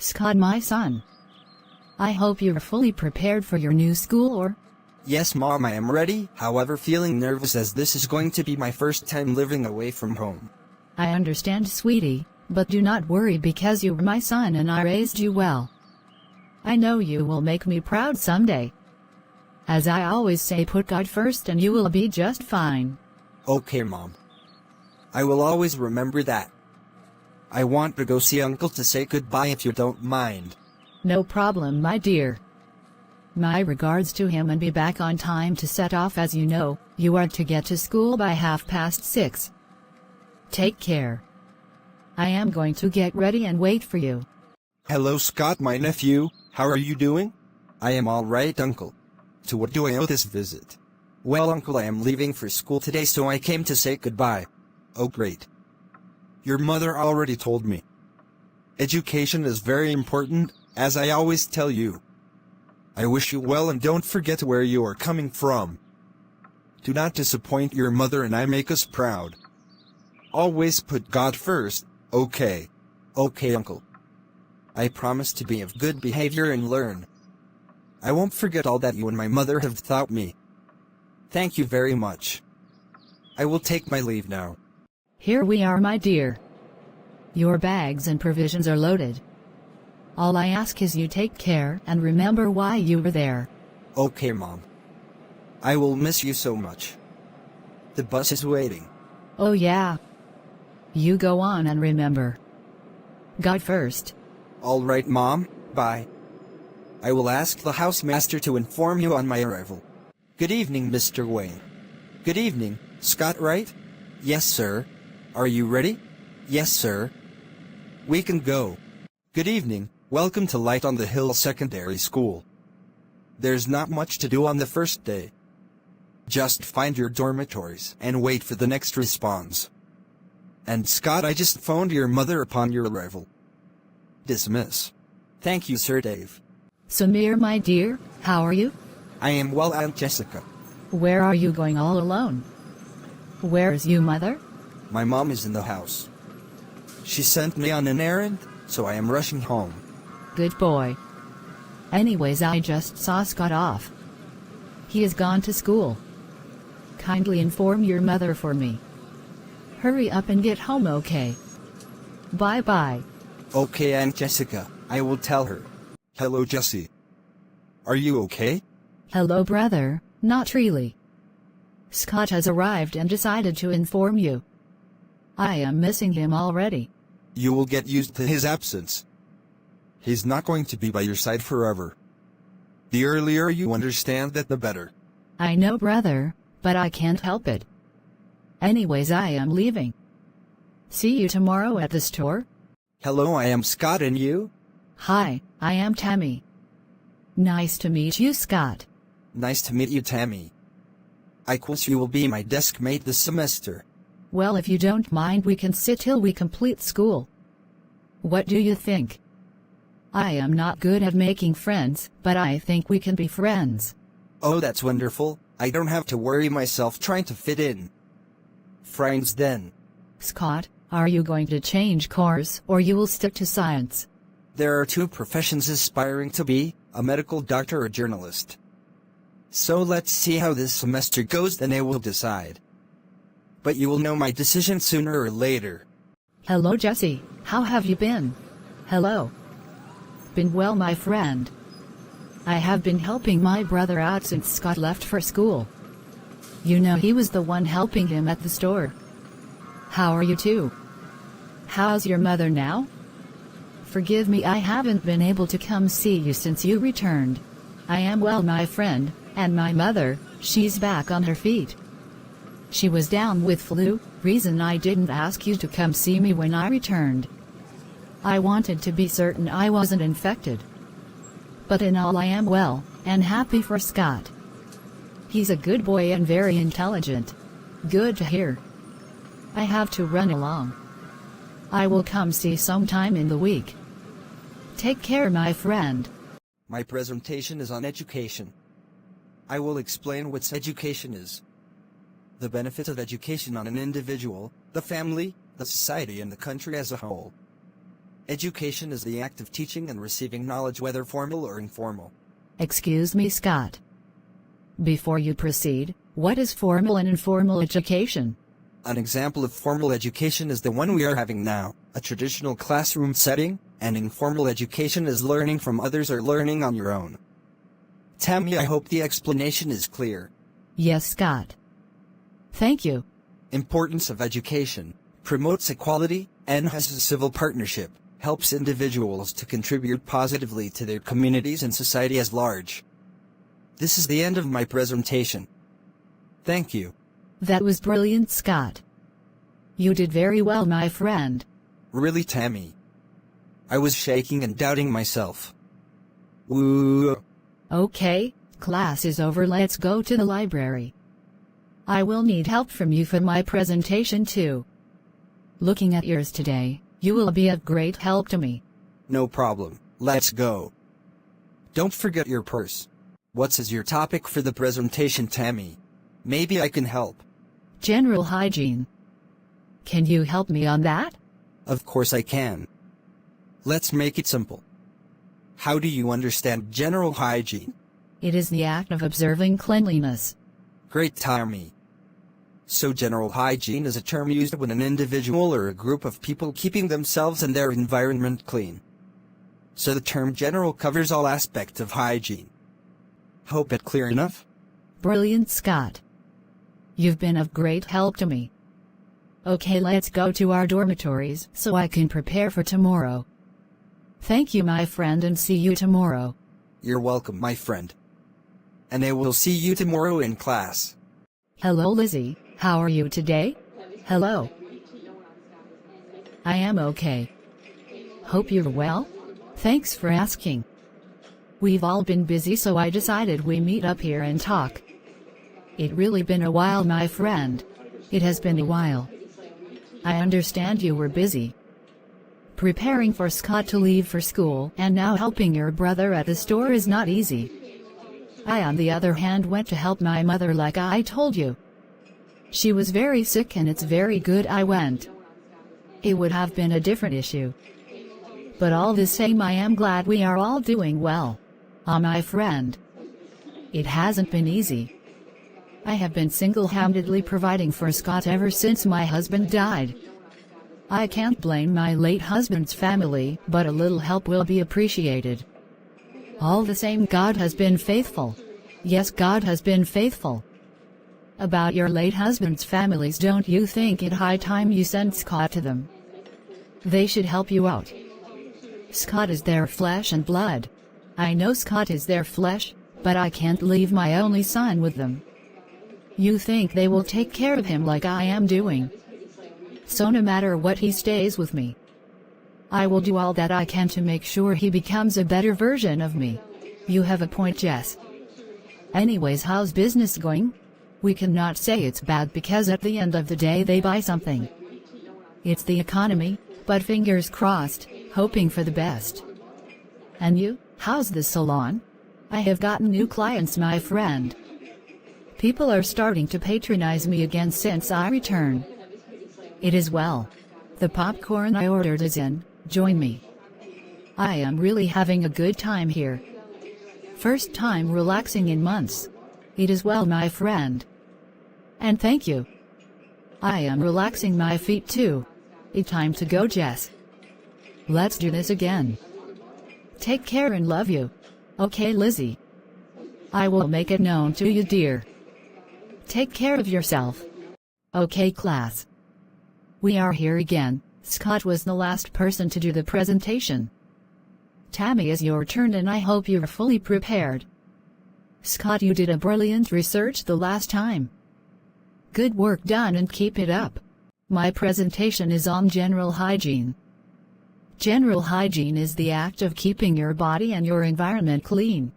Scott, my son. I hope you're fully prepared for your new school, or? Yes, Mom, I am ready, however feeling nervous as this is going to be my first time living away from home. I understand, sweetie, but do not worry because you were my son and I raised you well. I know you will make me proud someday. As I always say, put God first and you will be just fine. Okay, Mom. I will always remember that. I want to go see Uncle to say goodbye if you don't mind. No problem, my dear. My regards to him and be back on time to set off. As you know, you are to get to school by 6:30. Take care. I am going to get ready and wait for you. Hello, Scott, my nephew. How are you doing? I am all right, Uncle. To what do I owe this visit? Well, Uncle, I am leaving for school today, so I came to say goodbye. Oh, great. Your mother already told me. Education is very important, as I always tell you. I wish you well and don't forget where you are coming from. Do not disappoint your mother and I make us proud. Always put God first, okay? Okay, Uncle. I promise to be of good behavior and learn. I won't forget all that you and my mother have taught me. Thank you very much. I will take my leave now. Here we are, my dear. Your bags and provisions are loaded. All I ask is you take care and remember why you were there. Okay, Mom. I will miss you so much. The bus is waiting. Oh yeah. You go on and remember. God first. All right, Mom, bye. I will ask the housemaster to inform you on my arrival. Good evening, Mr. Wayne. Good evening, Scott, right? Yes, sir. Are you ready? Yes, sir. We can go. Good evening, welcome to Light on the Hill Secondary School. There's not much to do on the first day. Just find your dormitories and wait for the next response. And Scott, I just phoned your mother upon your arrival. Dismiss. Thank you, Sir Dave. Samir, my dear, how are you? I am well, Aunt Jessica. Where are you going all alone? Where's you, mother? My mom is in the house. She sent me on an errand, so I am rushing home. Good boy. Anyways, I just saw Scott off. He has gone to school. Kindly inform your mother for me. Hurry up and get home, okay? Bye-bye. Okay, Aunt Jessica, I will tell her. Hello, Jesse. Are you okay? Hello, brother, not really. Scott has arrived and decided to inform you. I am missing him already. You will get used to his absence. He's not going to be by your side forever. The earlier you understand that, the better. I know, brother, but I can't help it. Anyways, I am leaving. See you tomorrow at the store. Hello, I am Scott, and you? Hi, I am Tammy. Nice to meet you, Scott. Nice to meet you, Tammy. I guess you will be my desk mate this semester. Well, if you don't mind, we can sit till we complete school. What do you think? I am not good at making friends, but I think we can be friends. Oh, that's wonderful. I don't have to worry myself trying to fit in. Friends then. Scott, are you going to change course or you will stick to science? There are two professions aspiring to be, a medical doctor or journalist. So let's see how this semester goes, then I will decide. But you will know my decision sooner or later. Hello, Jesse. How have you been? Hello. Been well, my friend. I have been helping my brother out since Scott left for school. You know, he was the one helping him at the store. How are you too? How's your mother now? Forgive me, I haven't been able to come see you since you returned. I am well, my friend, and my mother, she's back on her feet. She was down with flu, reason I didn't ask you to come see me when I returned. I wanted to be certain I wasn't infected. But in all, I am well, and happy for Scott. He's a good boy and very intelligent. Good to hear. I have to run along. I will come see sometime in the week. Take care, my friend. My presentation is on education. I will explain what education is. The benefits of education on an individual, the family, the society, and the country as a whole. Education is the act of teaching and receiving knowledge, whether formal or informal. Excuse me, Scott. Before you proceed, what is formal and informal education? An example of formal education is the one we are having now, a traditional classroom setting, and informal education is learning from others or learning on your own. Tammy, I hope the explanation is clear. Yes, Scott. Thank you. Importance of education: promotes equality, enhances civil partnership, helps individuals to contribute positively to their communities and society as large. This is the end of my presentation. Thank you. That was brilliant, Scott. You did very well, my friend. Really, Tammy? I was shaking and doubting myself. Woo. Okay, class is over. Let's go to the library. I will need help from you for my presentation too. Looking at yours today, you will be of great help to me. No problem. Let's go. Don't forget your purse. What is your topic for the presentation, Tammy? Maybe I can help. General hygiene. Can you help me on that? Of course I can. Let's make it simple. How do you understand general hygiene? It is the act of observing cleanliness. Great, Tammy. So general hygiene is a term used when an individual or a group of people keeping themselves and their environment clean. So the term general covers all aspects of hygiene. Hope it clear enough? Brilliant, Scott. You've been of great help to me. Okay, let's go to our dormitories so I can prepare for tomorrow. Thank you, my friend, and see you tomorrow. You're welcome, my friend. And I will see you tomorrow in class. Hello, Lizzie. How are you today? Hello. I am okay. Hope you're well? Thanks for asking. We've all been busy, so I decided we meet up here and talk. It really been a while, my friend. It has been a while. I understand you were busy preparing for Scott to leave for school, and now helping your brother at the store is not easy. I, on the other hand, went to help my mother like I told you. She was very sick and it's very good I went. It would have been a different issue. But all the same, I am glad we are all doing well. My friend. It hasn't been easy. I have been single-handedly providing for Scott ever since my husband died. I can't blame my late husband's family, but a little help will be appreciated. All the same, God has been faithful. Yes, God has been faithful. About your late husband's families, don't you think it high time you sent Scott to them? They should help you out. Scott is their flesh and blood. I know Scott is their flesh, but I can't leave my only son with them. You think they will take care of him like I am doing? So no matter what, he stays with me. I will do all that I can to make sure he becomes a better version of me. You have a point, Jess. Anyways, how's business going? We cannot say it's bad because at the end of the day they buy something. It's the economy, but fingers crossed, hoping for the best. And you, how's the salon? I have gotten new clients, my friend. People are starting to patronize me again since I returned. It is well. The popcorn I ordered is in. Join me. I am really having a good time here. First time relaxing in months. It is well, my friend. And thank you. I am relaxing my feet too. It's time to go, Jess. Let's do this again. Take care and love you. Okay, Lizzie. I will make it known to you, dear. Take care of yourself. Okay, class. We are here again. Scott was the last person to do the presentation. Tammy, it's your turn and I hope you're fully prepared. Scott, you did a brilliant research the last time. Good work done and keep it up. My presentation is on general hygiene. General hygiene is the act of keeping your body and your environment clean.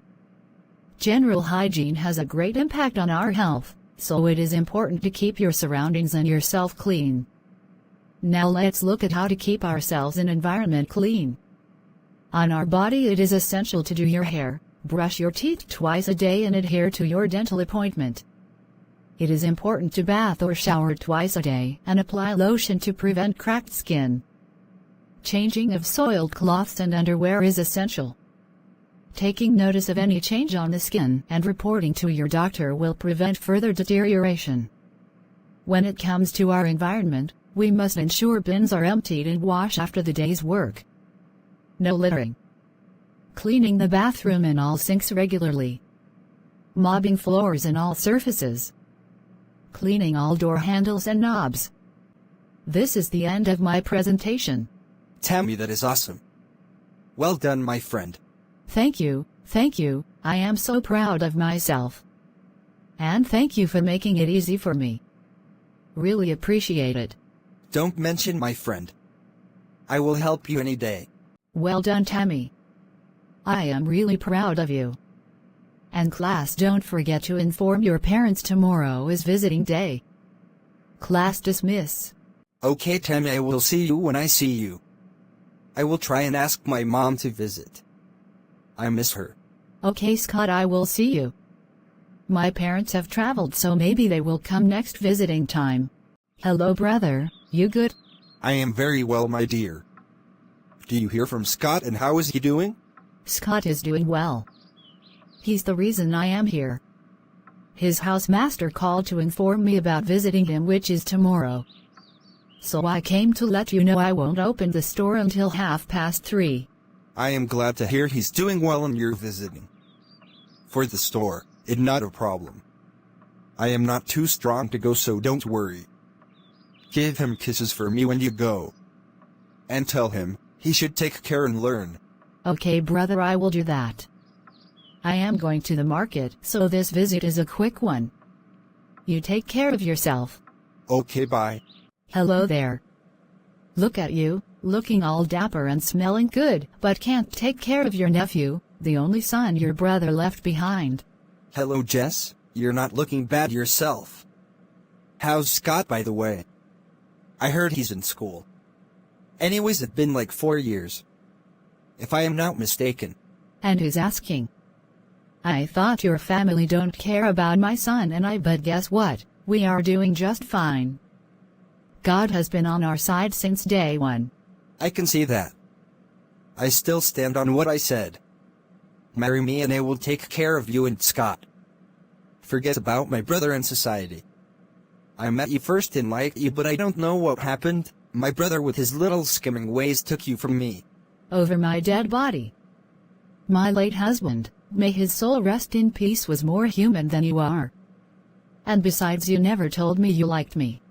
General hygiene has a great impact on our health, so it is important to keep your surroundings and yourself clean. Now let's look at how to keep ourselves and environment clean. On our body, it is essential to do your hair, brush your teeth twice a day and adhere to your dental appointment. It is important to bath or shower twice a day and apply lotion to prevent cracked skin. Changing of soiled cloths and underwear is essential. Taking notice of any change on the skin and reporting to your doctor will prevent further deterioration. When it comes to our environment, we must ensure bins are emptied and washed after the day's work. No littering. Cleaning the bathroom and all sinks regularly. Mopping floors and all surfaces. Cleaning all door handles and knobs. This is the end of my presentation. Tammy, that is awesome. Well done, my friend. Thank you, I am so proud of myself. And thank you for making it easy for me. Really appreciate it. Don't mention my friend. I will help you any day. Well done, Tammy. I am really proud of you. And class, don't forget to inform your parents tomorrow is visiting day. Class dismiss. Okay, Tammy, I will see you when I see you. I will try and ask my mom to visit. I miss her. Okay, Scott, I will see you. My parents have traveled, so maybe they will come next visiting time. Hello, brother, you good? I am very well, my dear. Do you hear from Scott, and how is he doing? Scott is doing well. He's the reason I am here. His housemaster called to inform me about visiting him, which is tomorrow. So I came to let you know I won't open the store until 3:30. I am glad to hear he's doing well and you're visiting. For the store, it's not a problem. I am not too strong to go, so don't worry. Give him kisses for me when you go. And tell him, he should take care and learn. Okay, brother, I will do that. I am going to the market, so this visit is a quick one. You take care of yourself. Okay, bye. Hello there. Look at you, looking all dapper and smelling good, but can't take care of your nephew, the only son your brother left behind. Hello, Jess. You're not looking bad yourself. How's Scott, by the way? I heard he's in school. Anyways, it's been like 4 years. If I am not mistaken. And who's asking? I thought your family don't care about my son and I, but guess what? We are doing just fine. God has been on our side since day one. I can see that. I still stand on what I said. Marry me and I will take care of you and Scott. Forget about my brother and society. I met you first and liked you, but I don't know what happened. My brother with his little skimming ways took you from me. Over my dead body. My late husband, may his soul rest in peace, was more human than you are. And besides, you never told me you liked me.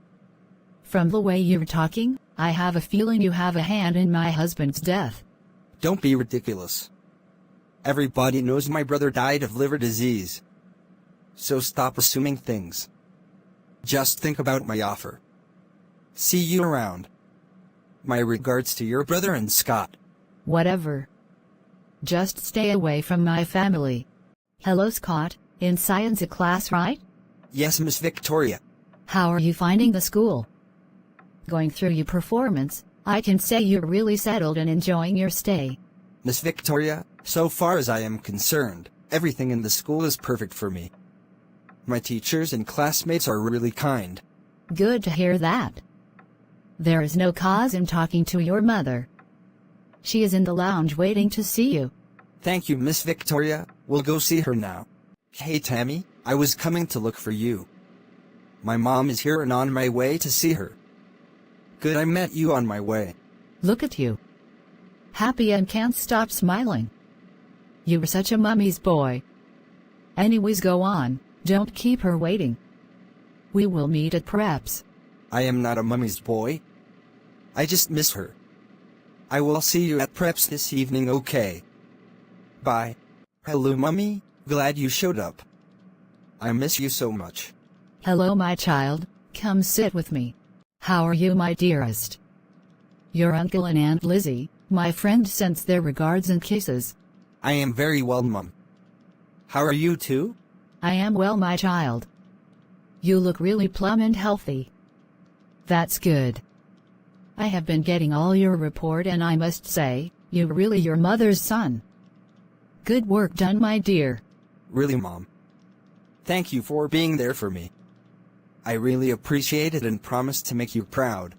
From the way you're talking, I have a feeling you have a hand in my husband's death. Don't be ridiculous. Everybody knows my brother died of liver disease. So stop assuming things. Just think about my offer. See you around. My regards to your brother and Scott. Whatever. Just stay away from my family. Hello, Scott, in science class, right? Yes, Miss Victoria. How are you finding the school? Going through your performance, I can say you're really settled and enjoying your stay. Miss Victoria, so far as I am concerned, everything in the school is perfect for me. My teachers and classmates are really kind. Good to hear that. There is no cause in talking to your mother. She is in the lounge waiting to see you. Thank you, Miss Victoria. We'll go see her now. Hey, Tammy, I was coming to look for you. My mom is here and on my way to see her. Good, I met you on my way. Look at you. Happy and can't stop smiling. You were such a mummy's boy. Anyways, go on, don't keep her waiting. We will meet at preps. I am not a mummy's boy. I just miss her. I will see you at preps this evening, okay? Bye. Hello, Mummy, glad you showed up. I miss you so much. Hello, my child, come sit with me. How are you, my dearest? Your uncle and Aunt Lizzie, my friend, sends their regards and kisses. I am very well, Mum. How are you too? I am well, my child. You look really plump and healthy. That's good. I have been getting all your report and I must say, you're really your mother's son. Good work done, my dear. Really, Mom. Thank you for being there for me. I really appreciate it and promise to make you proud.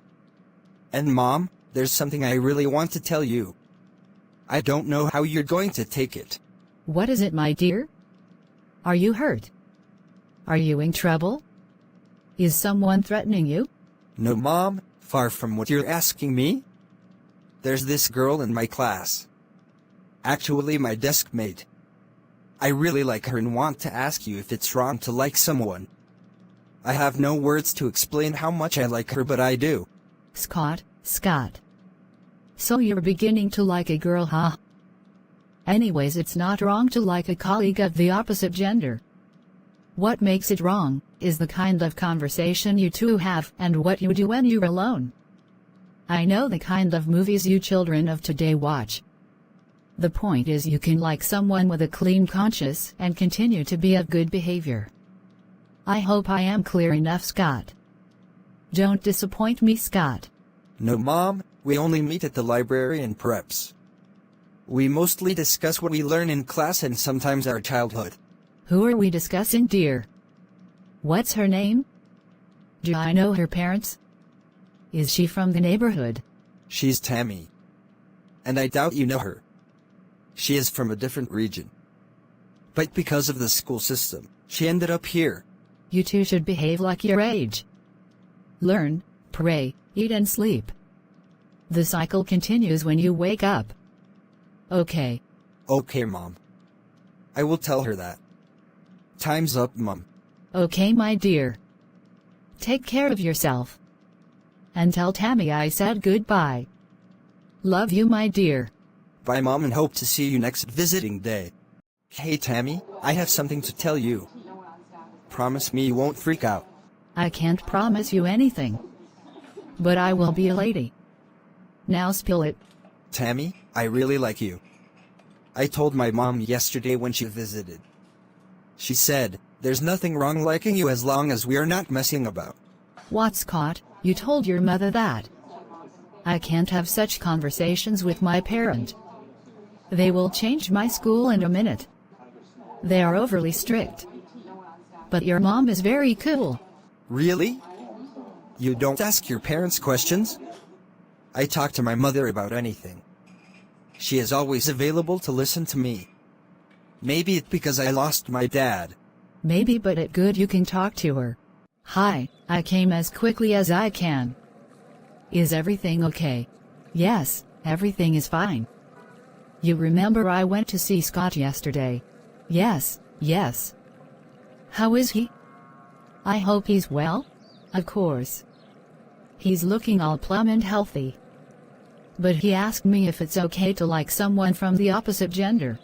And Mom, There's something I really want to tell you. I don't know how you're going to take it. What is it, my dear? Are you hurt? Are you in trouble? Is someone threatening you? No, Mom, far from what you're asking me. There's this girl in my class. Actually, my desk mate. I really like her and want to ask you if it's wrong to like someone. I have no words to explain how much I like her, but I do. Scott. So you're beginning to like a girl, huh? Anyways, it's not wrong to like a colleague of the opposite gender. What makes it wrong is the kind of conversation you two have and what you do when you're alone. I know the kind of movies you children of today watch. The point is you can like someone with a clean conscience and continue to be of good behavior. I hope I am clear enough, Scott. Don't disappoint me, Scott. No, Mom, we only meet at the library and preps. We mostly discuss what we learn in class and sometimes our childhood. Who are we discussing, dear? What's her name? Do I know her parents? Is she from the neighborhood? She's Tammy. And I doubt you know her. She is from a different region. But because of the school system, she ended up here. You two should behave like your age. Learn, pray, eat and sleep. The cycle continues when you wake up. Okay. Okay, Mom. I will tell her that. Time's up, Mom. Okay, my dear. Take care of yourself. And tell Tammy I said goodbye. Love you, my dear. Bye, Mom, and hope to see you next visiting day. Hey, Tammy, I have something to tell you. Promise me you won't freak out. I can't promise you anything. But I will be a lady. Now spill it. Tammy, I really like you. I told my mom yesterday when she visited. She said, there's nothing wrong liking you as long as we are not messing about. What, Scott? You told your mother that? I can't have such conversations with my parent. They will change my school in a minute. They are overly strict. But your mom is very cool. Really? You don't ask your parents questions? I talk to my mother about anything. She is always available to listen to me. Maybe it's because I lost my dad. Maybe, but it's good you can talk to her. Hi, I came as quickly as I can. Is everything okay? Yes, everything is fine. You remember I went to see Scott yesterday? Yes. How is he? I hope he's well? Of course. He's looking all plump and healthy. But he asked me if it's okay to like someone from the opposite gender.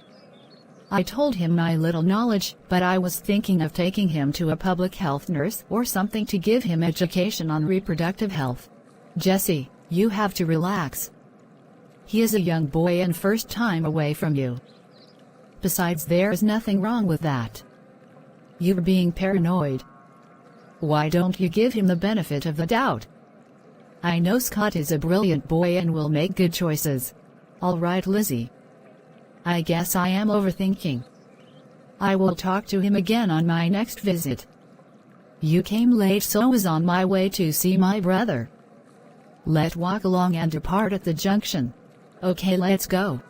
I told him my little knowledge, but I was thinking of taking him to a public health nurse or something to give him education on reproductive health. Jesse, you have to relax. He is a young boy and first time away from you. Besides, there's nothing wrong with that. You're being paranoid. Why don't you give him the benefit of the doubt? I know Scott is a brilliant boy and will make good choices. All right, Lizzie. I guess I am overthinking. I will talk to him again on my next visit. You came late, so I was on my way to see my brother. Let's walk along and depart at the junction. Okay, let's go.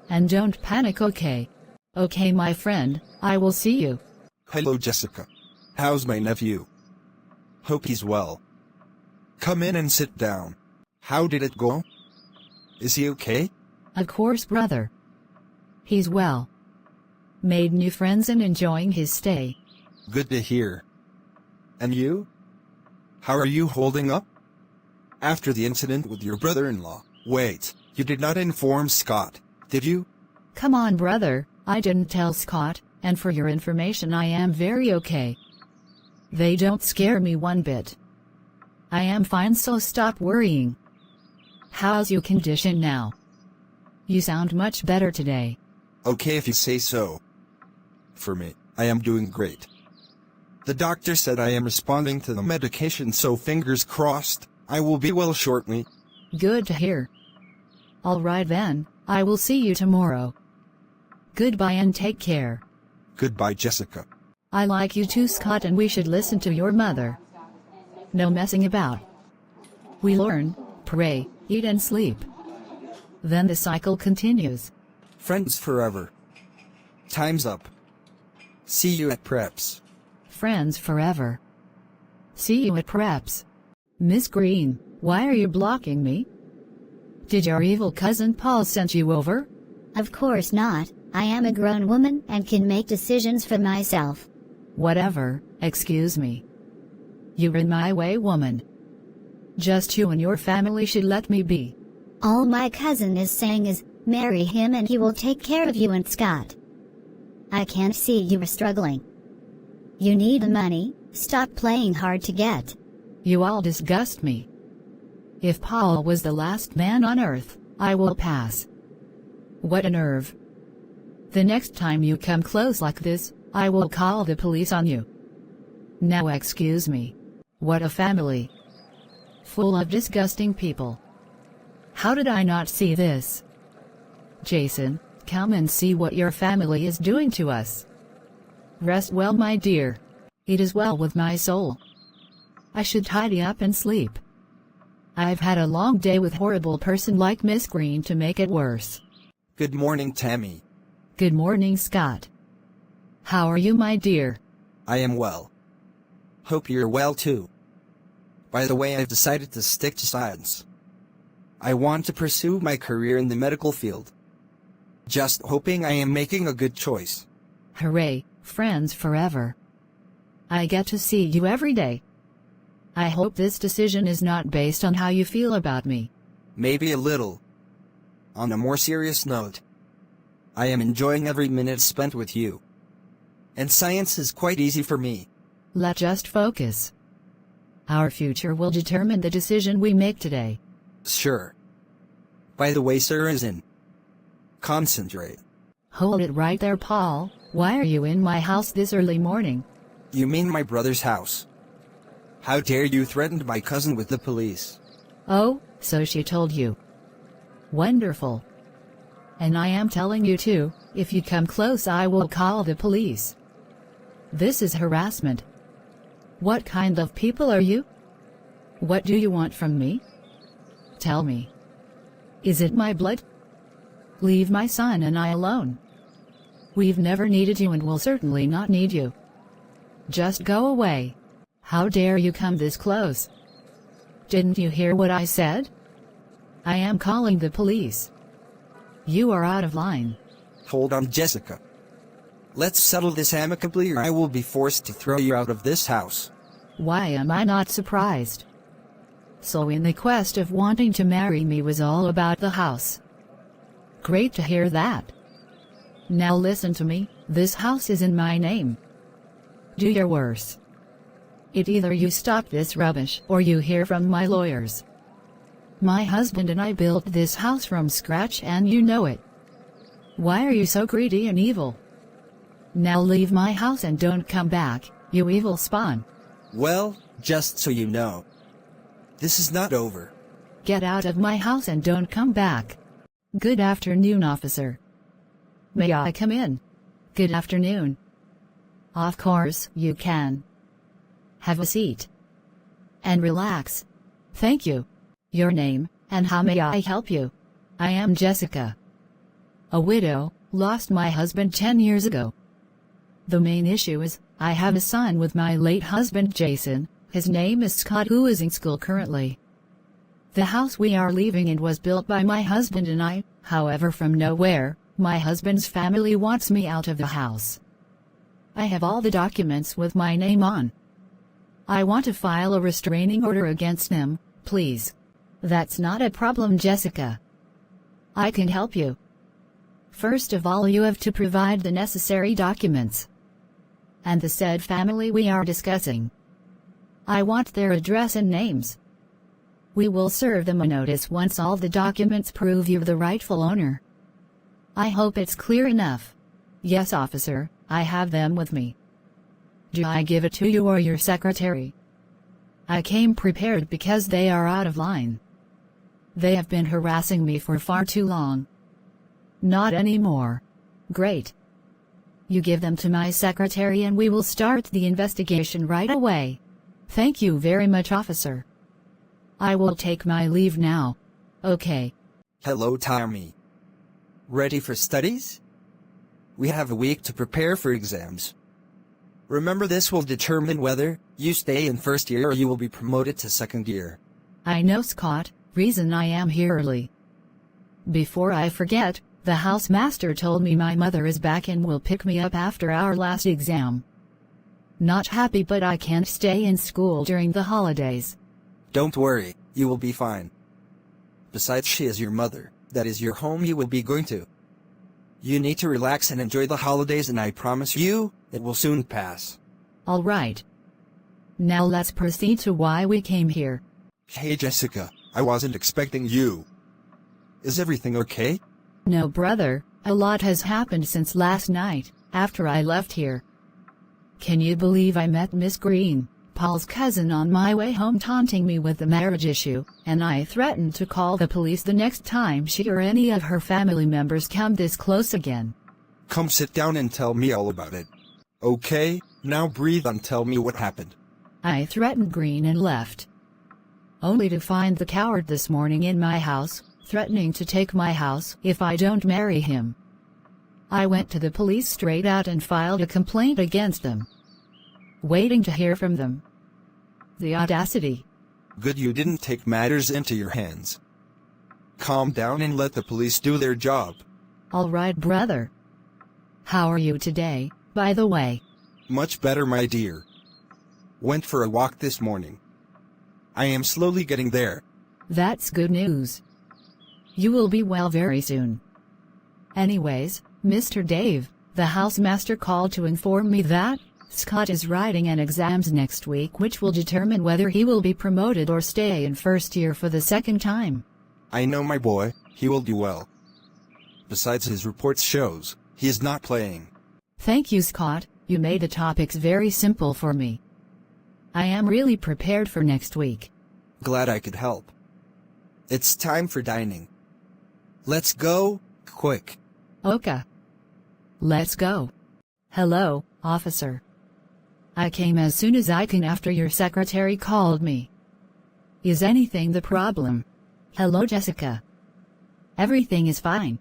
And don't panic, okay? Okay, my friend, I will see you. Hello, Jessica. How's my nephew? Hope he's well. Come in and sit down. How did it go? Is he okay? Of course, brother. He's well. Made new friends and enjoying his stay. Good to hear. And you? How are you holding up? After the incident with your brother-in-law. Wait, you did not inform Scott, did you? Come on, brother, I didn't tell Scott, and for your information I am very okay. They don't scare me one bit. I am fine, so stop worrying. How's your condition now? You sound much better today. Okay if you say so. For me, I am doing great. The doctor said I am responding to the medication, so fingers crossed, I will be well shortly. Good to hear. All right then, I will see you tomorrow. Goodbye and take care. Goodbye, Jessica. I like you too, Scott, and we should listen to your mother. No messing about. We learn, pray, eat and sleep. Then the cycle continues. Friends forever. Time's up. See you at preps. Friends forever. See you at preps. Miss Green, why are you blocking me? Did your evil cousin Paul send you over? Of course not. I am a grown woman and can make decisions for myself. Whatever, excuse me. You're in my way, woman. Just you and your family should let me be. All my cousin is saying is, marry him and he will take care of you and Scott. I can't see you are struggling. You need the money, stop playing hard to get. You all disgust me. If Paul was the last man on earth, I will pass. What a nerve. The next time you come close like this, I will call the police on you. Now excuse me. What a family. Full of disgusting people. How did I not see this? Jason, come and see what your family is doing to us. Rest well, my dear. It is well with my soul. I should tidy up and sleep. I've had a long day with horrible person like Miss Green to make it worse. Good morning, Tammy. Good morning, Scott. How are you, my dear? I am well. Hope you're well too. By the way, I've decided to stick to science. I want to pursue my career in the medical field. Just hoping I am making a good choice. Hooray, friends forever. I get to see you every day. I hope this decision is not based on how you feel about me. Maybe a little. On a more serious note, I am enjoying every minute spent with you. And science is quite easy for me. Let's just focus. Our future will determine the decision we make today. Sure. By the way, Sir is in. Concentrate. Hold it right there, Paul. Why are you in my house this early morning? You mean my brother's house? How dare you threaten my cousin with the police? Oh, so she told you. Wonderful. And I am telling you too, if you come close I will call the police. This is harassment. What kind of people are you? What do you want from me? Tell me. Is it my blood? Leave my son and I alone. We've never needed you and will certainly not need you. Just go away. How dare you come this close? Didn't you hear what I said? I am calling the police. You are out of line. Hold on, Jessica. Let's settle this amicably or I will be forced to throw you out of this house. Why am I not surprised? So in the quest of wanting to marry me was all about the house. Great to hear that. Now listen to me, this house is in my name. Do your worst. It either you stop this rubbish or you hear from my lawyers. My husband and I built this house from scratch and you know it. Why are you so greedy and evil? Now leave my house and don't come back, you evil spawn. Well, just so you know, this is not over. Get out of my house and don't come back. Good afternoon, officer. May I come in? Good afternoon. Of course, you can. Have a seat. And relax. Thank you. Your name, and how may I help you? I am Jessica. A widow, lost my husband 10 years ago. The main issue is, I have a son with my late husband Jason, his name is Scott who is in school currently. The house we are leaving in was built by my husband and I, however from nowhere, my husband's family wants me out of the house. I have all the documents with my name on. I want to file a restraining order against them, please. That's not a problem, Jessica. I can help you. First of all, you have to provide the necessary documents. And the said family we are discussing. I want their address and names. We will serve them a notice once all the documents prove you're the rightful owner. I hope it's clear enough. Yes, officer, I have them with me. Do I give it to you or your secretary? I came prepared because they are out of line. They have been harassing me for far too long. Not anymore. Great. You give them to my secretary and we will start the investigation right away. Thank you very much, officer. I will take my leave now. Okay. Hello, Tommy. Ready for studies? We have a week to prepare for exams. Remember, this will determine whether you stay in first year or you will be promoted to second year. I know, Scott. Reason I am here early. Before I forget, the housemaster told me my mother is back and will pick me up after our last exam. Not happy, but I can't stay in school during the holidays. Don't worry, you will be fine. Besides, she is your mother. That is your home you will be going to. You need to relax and enjoy the holidays, and I promise you, it will soon pass. All right. Now let's proceed to why we came here. Hey Jessica, I wasn't expecting you. Is everything okay? No, brother, a lot has happened since last night, after I left here. Can you believe I met Miss Green, Paul's cousin, on my way home, taunting me with the marriage issue, and I threatened to call the police the next time she or any of her family members come this close again. Come sit down and tell me all about it. Okay, now breathe and tell me what happened. I threatened Green and left. Only to find the coward this morning in my house, threatening to take my house if I don't marry him. I went to the police straight out and filed a complaint against them. Waiting to hear from them. The audacity. Good you didn't take matters into your hands. Calm down and let the police do their job. All right, brother. How are you today, by the way? Much better, my dear. Went for a walk this morning. I am slowly getting there. That's good news. You will be well very soon. Anyways, Mr. Dave, the housemaster called to inform me that Scott is writing an exams next week, which will determine whether he will be promoted or stay in first year for the second time. I know my boy, he will do well. Besides, his reports shows he is not playing. Thank you, Scott. You made the topics very simple for me. I am really prepared for next week. Glad I could help. It's time for dining. Let's go, quick. Okay. Let's go. Hello, officer. I came as soon as I can after your secretary called me. Is anything the problem? Hello, Jessica. Everything is fine.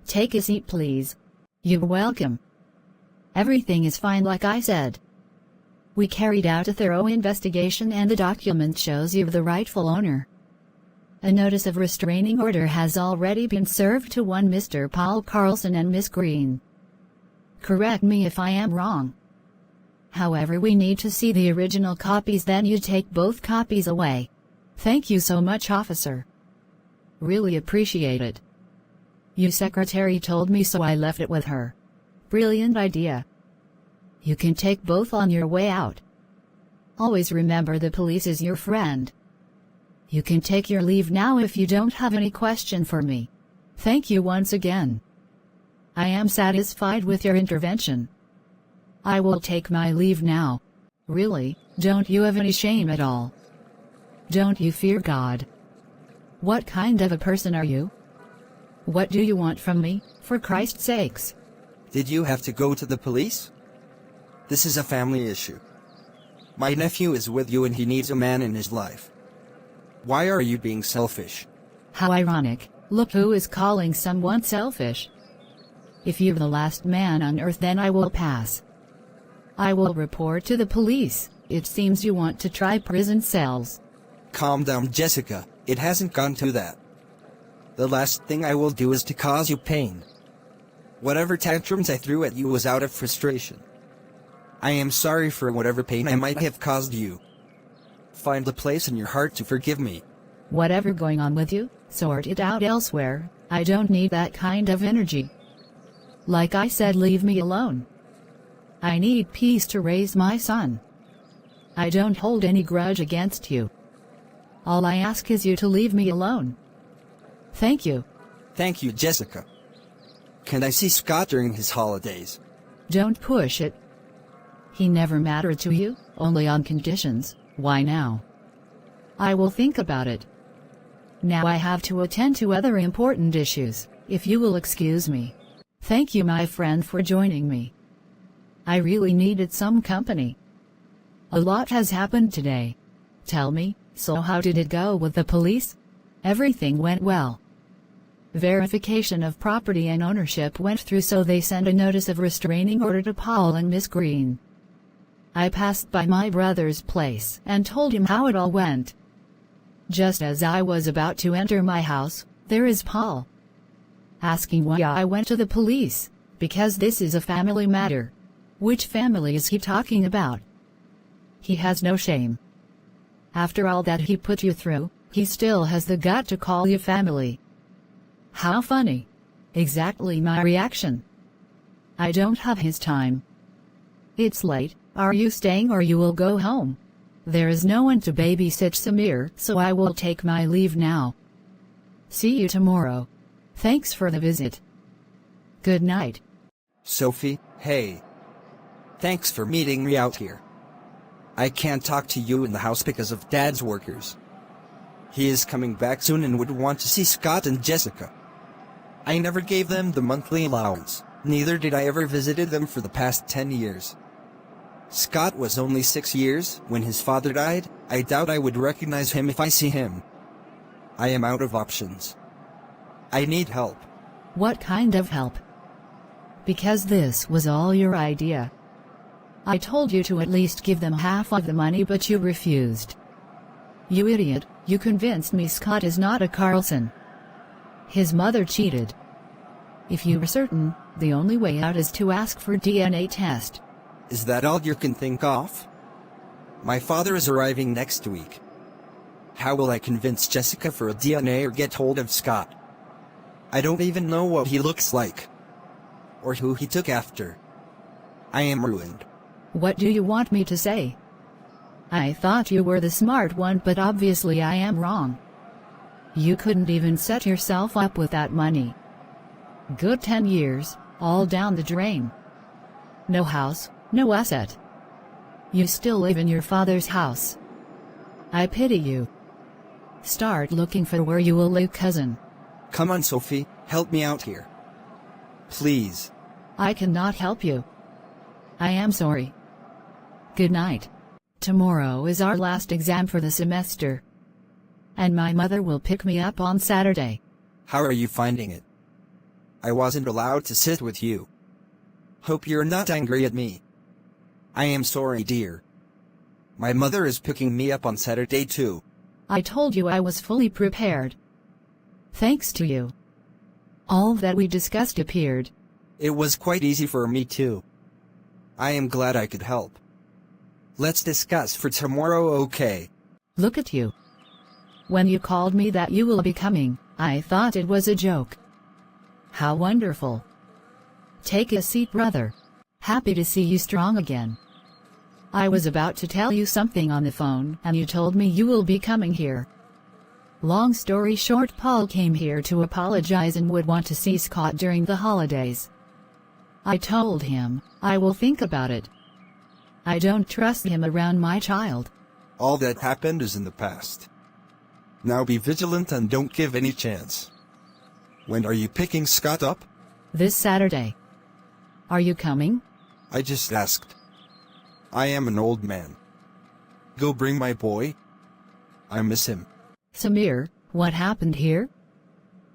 Take a seat, please. You're welcome. Everything is fine, like I said. We carried out a thorough investigation and the document shows you're the rightful owner. A notice of restraining order has already been served to one Mr. Paul Carlson and Miss Green. Correct me if I am wrong. However, we need to see the original copies, then you take both copies away. Thank you so much, officer. Really appreciate it. Your secretary told me, so I left it with her. Brilliant idea. You can take both on your way out. Always remember, the police is your friend. You can take your leave now if you don't have any question for me. Thank you once again. I am satisfied with your intervention. I will take my leave now. Really, don't you have any shame at all? Don't you fear God? What kind of a person are you? What do you want from me, for Christ's sakes? Did you have to go to the police? This is a family issue. My nephew is with you and he needs a man in his life. Why are you being selfish? How ironic. Look who is calling someone selfish. If you're the last man on earth, then I will pass. I will report to the police. It seems you want to try prison cells. Calm down, Jessica. It hasn't gone to that. The last thing I will do is to cause you pain. Whatever tantrums I threw at you was out of frustration. I am sorry for whatever pain I might have caused you. Find a place in your heart to forgive me. Whatever going on with you, sort it out elsewhere. I don't need that kind of energy. Like I said, leave me alone. I need peace to raise my son. I don't hold any grudge against you. All I ask is you to leave me alone. Thank you. Thank you, Jessica. Can I see Scott during his holidays? Don't push it. He never mattered to you, only on conditions. Why now? I will think about it. Now I have to attend to other important issues, if you will excuse me. Thank you, my friend, for joining me. I really needed some company. A lot has happened today. Tell me, so how did it go with the police? Everything went well. Verification of property and ownership went through, so they sent a notice of restraining order to Paul and Miss Green. I passed by my brother's place and told him how it all went. Just as I was about to enter my house, there is Paul, asking why I went to the police, because this is a family matter. Which family is he talking about? He has no shame. After all that he put you through, he still has the gut to call you family. How funny. Exactly my reaction. I don't have his time. It's late. Are you staying or you will go home? There is no one to babysit Samir, so I will take my leave now. See you tomorrow. Thanks for the visit. Good night. Sophie, hey. Thanks for meeting me out here. I can't talk to you in the house because of Dad's workers. He is coming back soon and would want to see Scott and Jessica. I never gave them the monthly allowance, neither did I ever visited them for the past 10 years. Scott was only 6 years when his father died. I doubt I would recognize him if I see him. I am out of options. I need help. What kind of help? Because this was all your idea. I told you to at least give them half of the money, but you refused. You idiot, you convinced me Scott is not a Carlson. His mother cheated. If you were certain, the only way out is to ask for DNA test. Is that all you can think of? My father is arriving next week. How will I convince Jessica for a DNA or get hold of Scott? I don't even know what he looks like. Or who he took after. I am ruined. What do you want me to say? I thought you were the smart one, but obviously I am wrong. You couldn't even set yourself up with that money. Good 10 years, all down the drain. No house, no asset. You still live in your father's house. I pity you. Start looking for where you will live, cousin. Come on, Sophie, help me out here. Please. I cannot help you. I am sorry. Good night. Tomorrow is our last exam for the semester. And my mother will pick me up on Saturday. How are you finding it? I wasn't allowed to sit with you. Hope you're not angry at me. I am sorry, dear. My mother is picking me up on Saturday too. I told you I was fully prepared. Thanks to you. All that we discussed appeared. It was quite easy for me too. I am glad I could help. Let's discuss for tomorrow, okay? Look at you. When you called me that you will be coming, I thought it was a joke. How wonderful. Take a seat, brother. Happy to see you strong again. I was about to tell you something on the phone, and you told me you will be coming here. Long story short, Paul came here to apologize and would want to see Scott during the holidays. I told him, I will think about it. I don't trust him around my child. All that happened is in the past. Now be vigilant and don't give any chance. When are you picking Scott up? This Saturday. Are you coming? I just asked. I am an old man. Go bring my boy. I miss him. Samir, what happened here?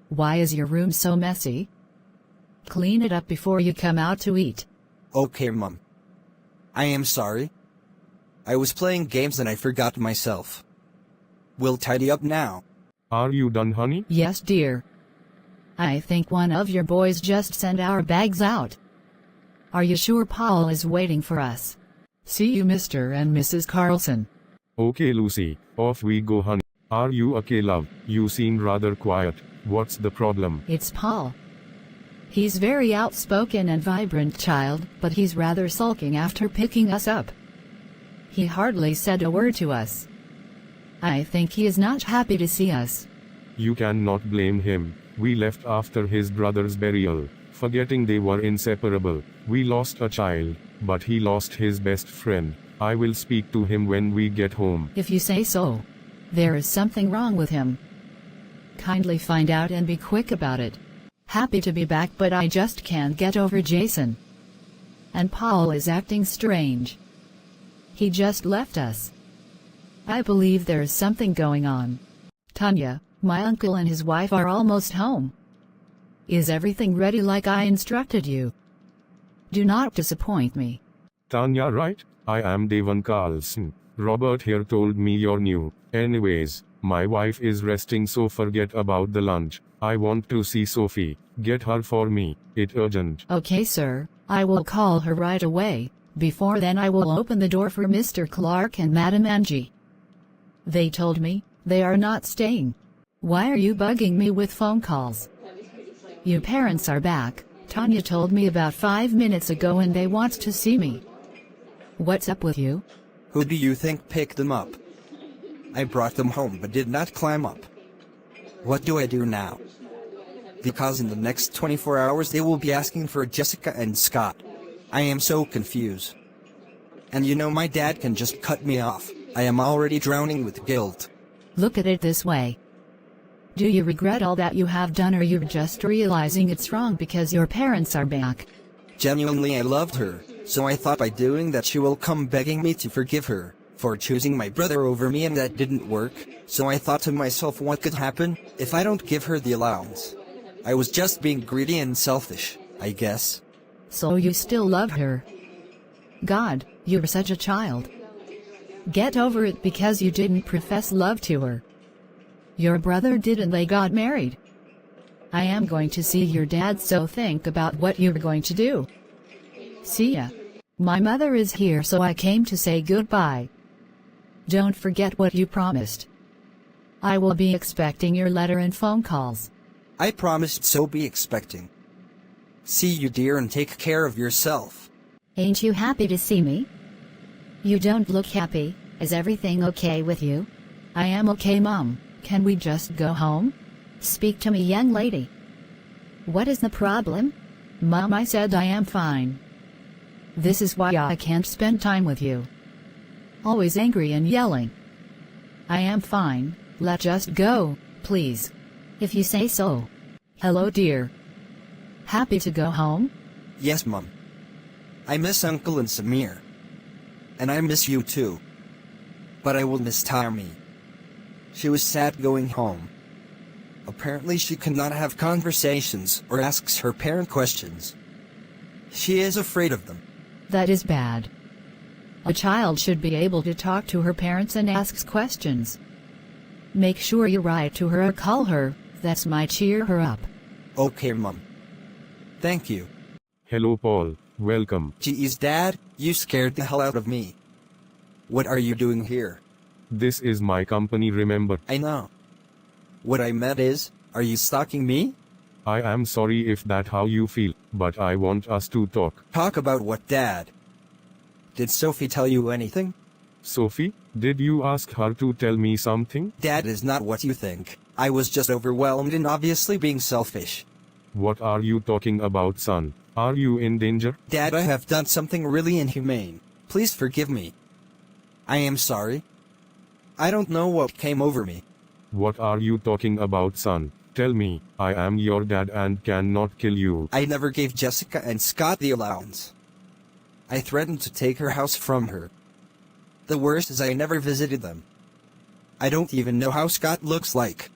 Why is your room so messy? Clean it up before you come out to eat. Okay, Mom. I am sorry. I was playing games and I forgot myself. We'll tidy up now. Are you done, honey? Yes, dear. I think one of your boys just sent our bags out. Are you sure Paul is waiting for us? See you, Mr. and Mrs. Carlson. Okay, Lucy, off we go, honey. Are you okay, love? You seem rather quiet. What's the problem? It's Paul. He's very outspoken and vibrant child, but he's rather sulking after picking us up. He hardly said a word to us. I think he is not happy to see us. You cannot blame him. We left after his brother's burial, forgetting they were inseparable. We lost a child, but he lost his best friend. I will speak to him when we get home. If you say so. There is something wrong with him. Kindly find out and be quick about it. Happy to be back, but I just can't get over Jason. And Paul is acting strange. He just left us. I believe there is something going on. Tanya, My uncle and his wife are almost home. Is everything ready like I instructed you? Do not disappoint me. Tanya, right? I am Devon Carlson. Robert here told me you're new. Anyways, my wife is resting, so forget about the lunch. I want to see Sophie. Get her for me. It's urgent. Okay, sir. I will call her right away. Before then, I will open the door for Mr. Clark and Madam Angie. They told me they are not staying. Why are you bugging me with phone calls? Your parents are back. Tanya told me about 5 minutes ago and they want to see me. What's up with you? Who do you think picked them up? I brought them home but did not climb up. What do I do now? Because in the next 24 hours they will be asking for Jessica and Scott. I am so confused. And you know my dad can just cut me off. I am already drowning with guilt. Look at it this way. Do you regret all that you have done, or you're just realizing it's wrong because your parents are back? Genuinely, I loved her, so I thought by doing that she will come begging me to forgive her for choosing my brother over me, and that didn't work. So I thought to myself, what could happen if I don't give her the allowance? I was just being greedy and selfish, I guess. So you still love her? God, you're such a child. Get over it because you didn't profess love to her. Your brother did and they got married. I am going to see your dad, so think about what you're going to do. See ya. My mother is here, so I came to say goodbye. Don't forget what you promised. I will be expecting your letter and phone calls. I promised, so be expecting. See you, dear, and take care of yourself. Ain't you happy to see me? You don't look happy. Is everything okay with you? I am okay, Mom. Can we just go home? Speak to me, young lady. What is the problem? Mom, I said I am fine. This is why I can't spend time with you. Always angry and yelling. I am fine. Let's just go, please. If you say so. Hello, dear. Happy to go home? Yes, Mom. I miss Uncle and Samir. And I miss you too. But I will miss Tommy. She was sad going home. Apparently she cannot have conversations or asks her parent questions. She is afraid of them. That is bad. A child should be able to talk to her parents and ask questions. Make sure you write to her or call her. That might cheer her up. Okay, Mom. Thank you. Hello, Paul. Welcome. Geez, Dad, you scared the hell out of me. What are you doing here? This is my company, remember? I know. What I meant is, are you stalking me? I am sorry if that how you feel, but I want us to talk. Talk about what, Dad? Did Sophie tell you anything? Sophie, did you ask her to tell me something? Dad is not what you think. I was just overwhelmed and obviously being selfish. What are you talking about, son? Are you in danger? Dad, I have done something really inhumane. Please forgive me. I am sorry. I don't know what came over me. What are you talking about, son? Tell me. I am your dad and cannot kill you. I never gave Jessica and Scott the allowance. I threatened to take her house from her. The worst is I never visited them. I don't even know how Scott looks like.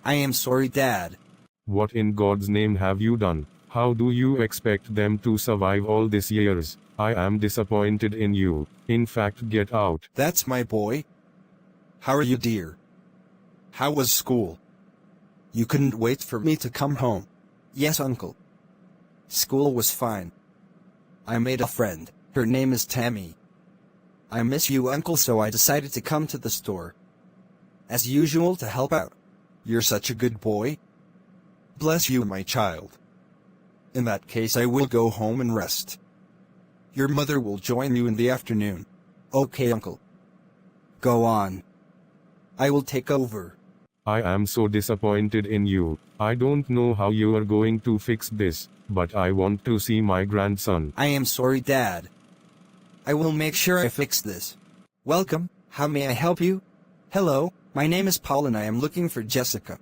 I am sorry, Dad. What in God's name have you done? How do you expect them to survive all these years? I am disappointed in you. In fact, get out. That's my boy. How are you, dear? How was school? You couldn't wait for me to come home. Yes, Uncle. School was fine. I made a friend. Her name is Tammy. I miss you, Uncle, so I decided to come to the store. As usual, to help out. You're such a good boy. Bless you, my child. In that case, I will go home and rest. Your mother will join you in the afternoon. Okay, Uncle. Go on. I will take over. I am so disappointed in you. I don't know how you are going to fix this, but I want to see my grandson. I am sorry, Dad. I will make sure I fix this. Welcome. How may I help you? Hello, my name is Paul and I am looking for Jessica.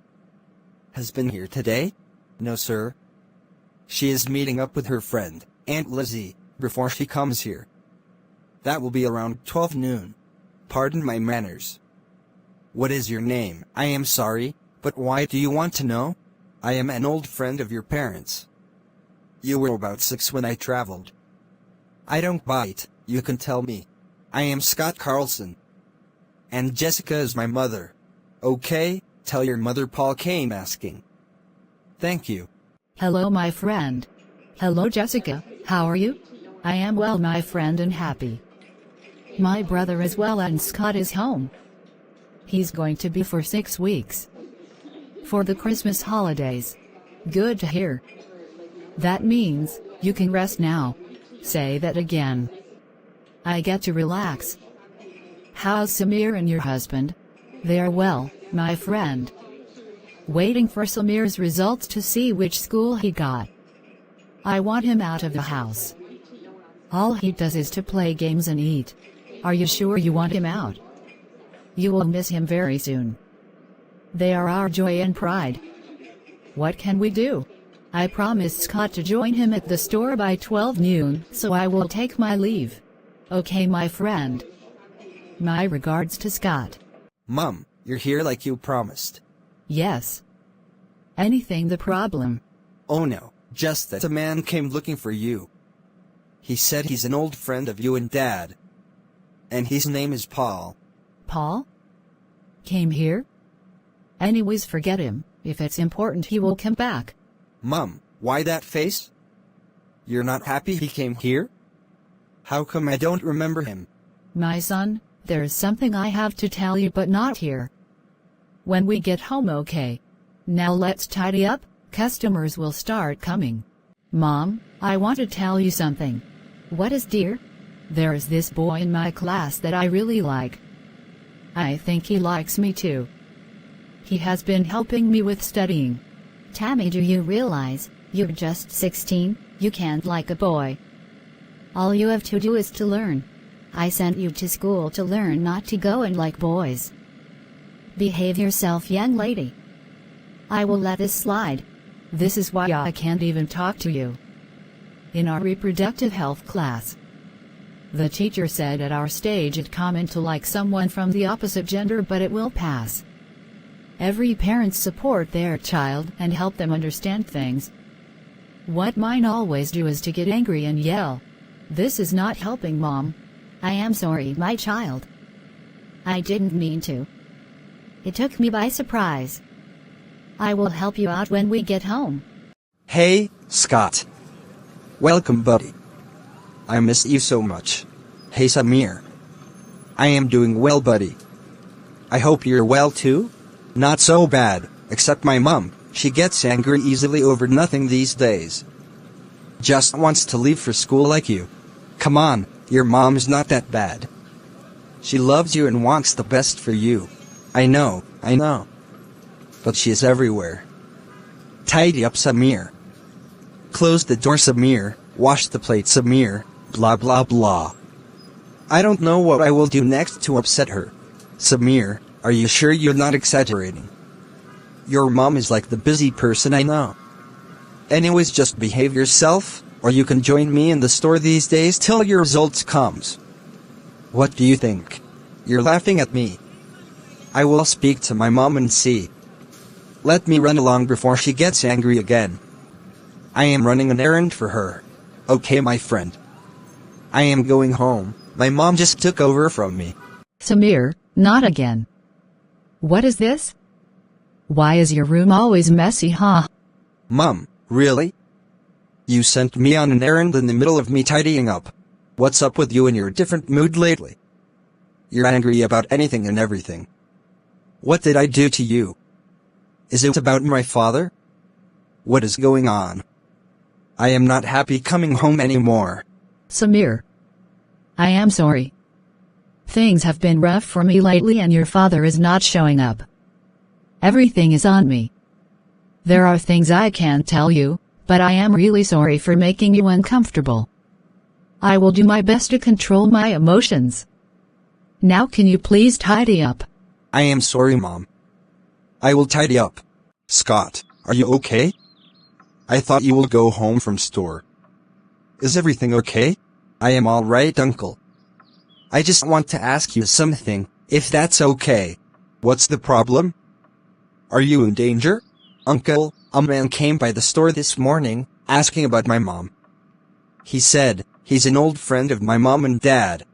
Has been here today? No, sir. She is meeting up with her friend, Aunt Lizzie, before she comes here. That will be around 12 noon. Pardon my manners. What is your name? I am sorry, But why do you want to know? I am an old friend of your parents. You were about 6 when I traveled. I don't bite, you can tell me. I am Scott Carlson. And Jessica is my mother. Okay, tell your mother Paul came asking. Thank you. Hello, my friend. Hello, Jessica. How are you? I am well, my friend, and happy. My brother is well and Scott is home. He's going to be for 6 weeks. For the Christmas holidays. Good to hear. That means, you can rest now. Say that again. I get to relax. How's Samir and your husband? They are well, my friend. Waiting for Samir's results to see which school he got. I want him out of the house. All he does is to play games and eat. Are you sure you want him out? You will miss him very soon. They are our joy and pride. What can we do? I promised Scott to join him at the store by 12 noon, so I will take my leave. Okay, my friend. My regards to Scott. Mom, you're here like you promised. Yes. Anything the problem? Oh no, just that a man came looking for you. He said he's an old friend of you and Dad. And his name is Paul. Paul? Came here? Anyways, forget him. If it's important, he will come back. Mom, why that face? You're not happy he came here? How come I don't remember him? My son, there's something I have to tell you, but not here. When we get home, okay? Now let's tidy up, customers will start coming. Mom, I want to tell you something. What is, dear? There is this boy in my class that I really like. I think he likes me too. He has been helping me with studying. Tammy, do you realize, you're just 16, you can't like a boy. All you have to do is to learn. I sent you to school to learn not to go and like boys. Behave yourself, young lady. I will let this slide. This is why I can't even talk to you. In our reproductive health class, the teacher said at our stage it's common to like someone from the opposite gender, but it will pass. Every parent support their child and help them understand things. What mine always do is to get angry and yell. This is not helping, Mom. I am sorry, my child. I didn't mean to. It took me by surprise. I will help you out when we get home. Hey, Scott. Welcome, buddy. I miss you so much. Hey, Samir. I am doing well, buddy. I hope you're well too? Not so bad, except my mom. She gets angry easily over nothing these days. Just wants to leave for school like you. Come on, your mom's not that bad. She loves you and wants the best for you. I know. But she is everywhere. Tidy up, Samir. Close the door, Samir. Wash the plate, Samir. Blah blah blah. I don't know what I will do next to upset her. Samir, are you sure you're not exaggerating? Your mom is like the busy person I know. Anyways, just behave yourself, or you can join me in the store these days till your results comes. What do you think? You're laughing at me. I will speak to my mom and see. Let me run along before she gets angry again. I am running an errand for her. Okay, my friend. I am going home. My mom just took over from me. Samir, not again. What is this? Why is your room always messy, huh? Mom, really? You sent me on an errand in the middle of me tidying up. What's up with you and your different mood lately? You're angry about anything and everything. What did I do to you? Is it about my father? What is going on? I am not happy coming home anymore. Samir, I am sorry. Things have been rough for me lately and your father is not showing up. Everything is on me. There are things I can't tell you, but I am really sorry for making you uncomfortable. I will do my best to control my emotions. Now can you please tidy up? I am sorry, Mom. I will tidy up. Scott, are you okay? I thought you will go home from store. Is everything okay? I am all right, Uncle. I just want to ask you something, if that's okay. What's the problem? Are you in danger? Uncle, a man came by the store this morning, asking about my mom. He said, he's an old friend of my mom and dad.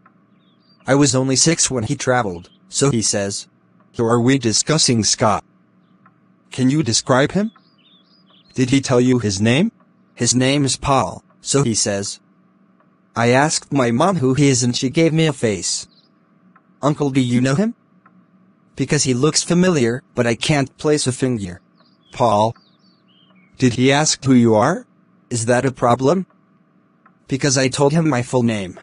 I was only 6 when he traveled, so he says. So are we discussing Scott? Can you describe him? Did he tell you his name? His name is Paul, so he says. I asked my mom who he is and she gave me a face. Uncle, do you know him? Because he looks familiar, but I can't place a finger. Paul? Did he ask who you are? Is that a problem? Because I told him my full name.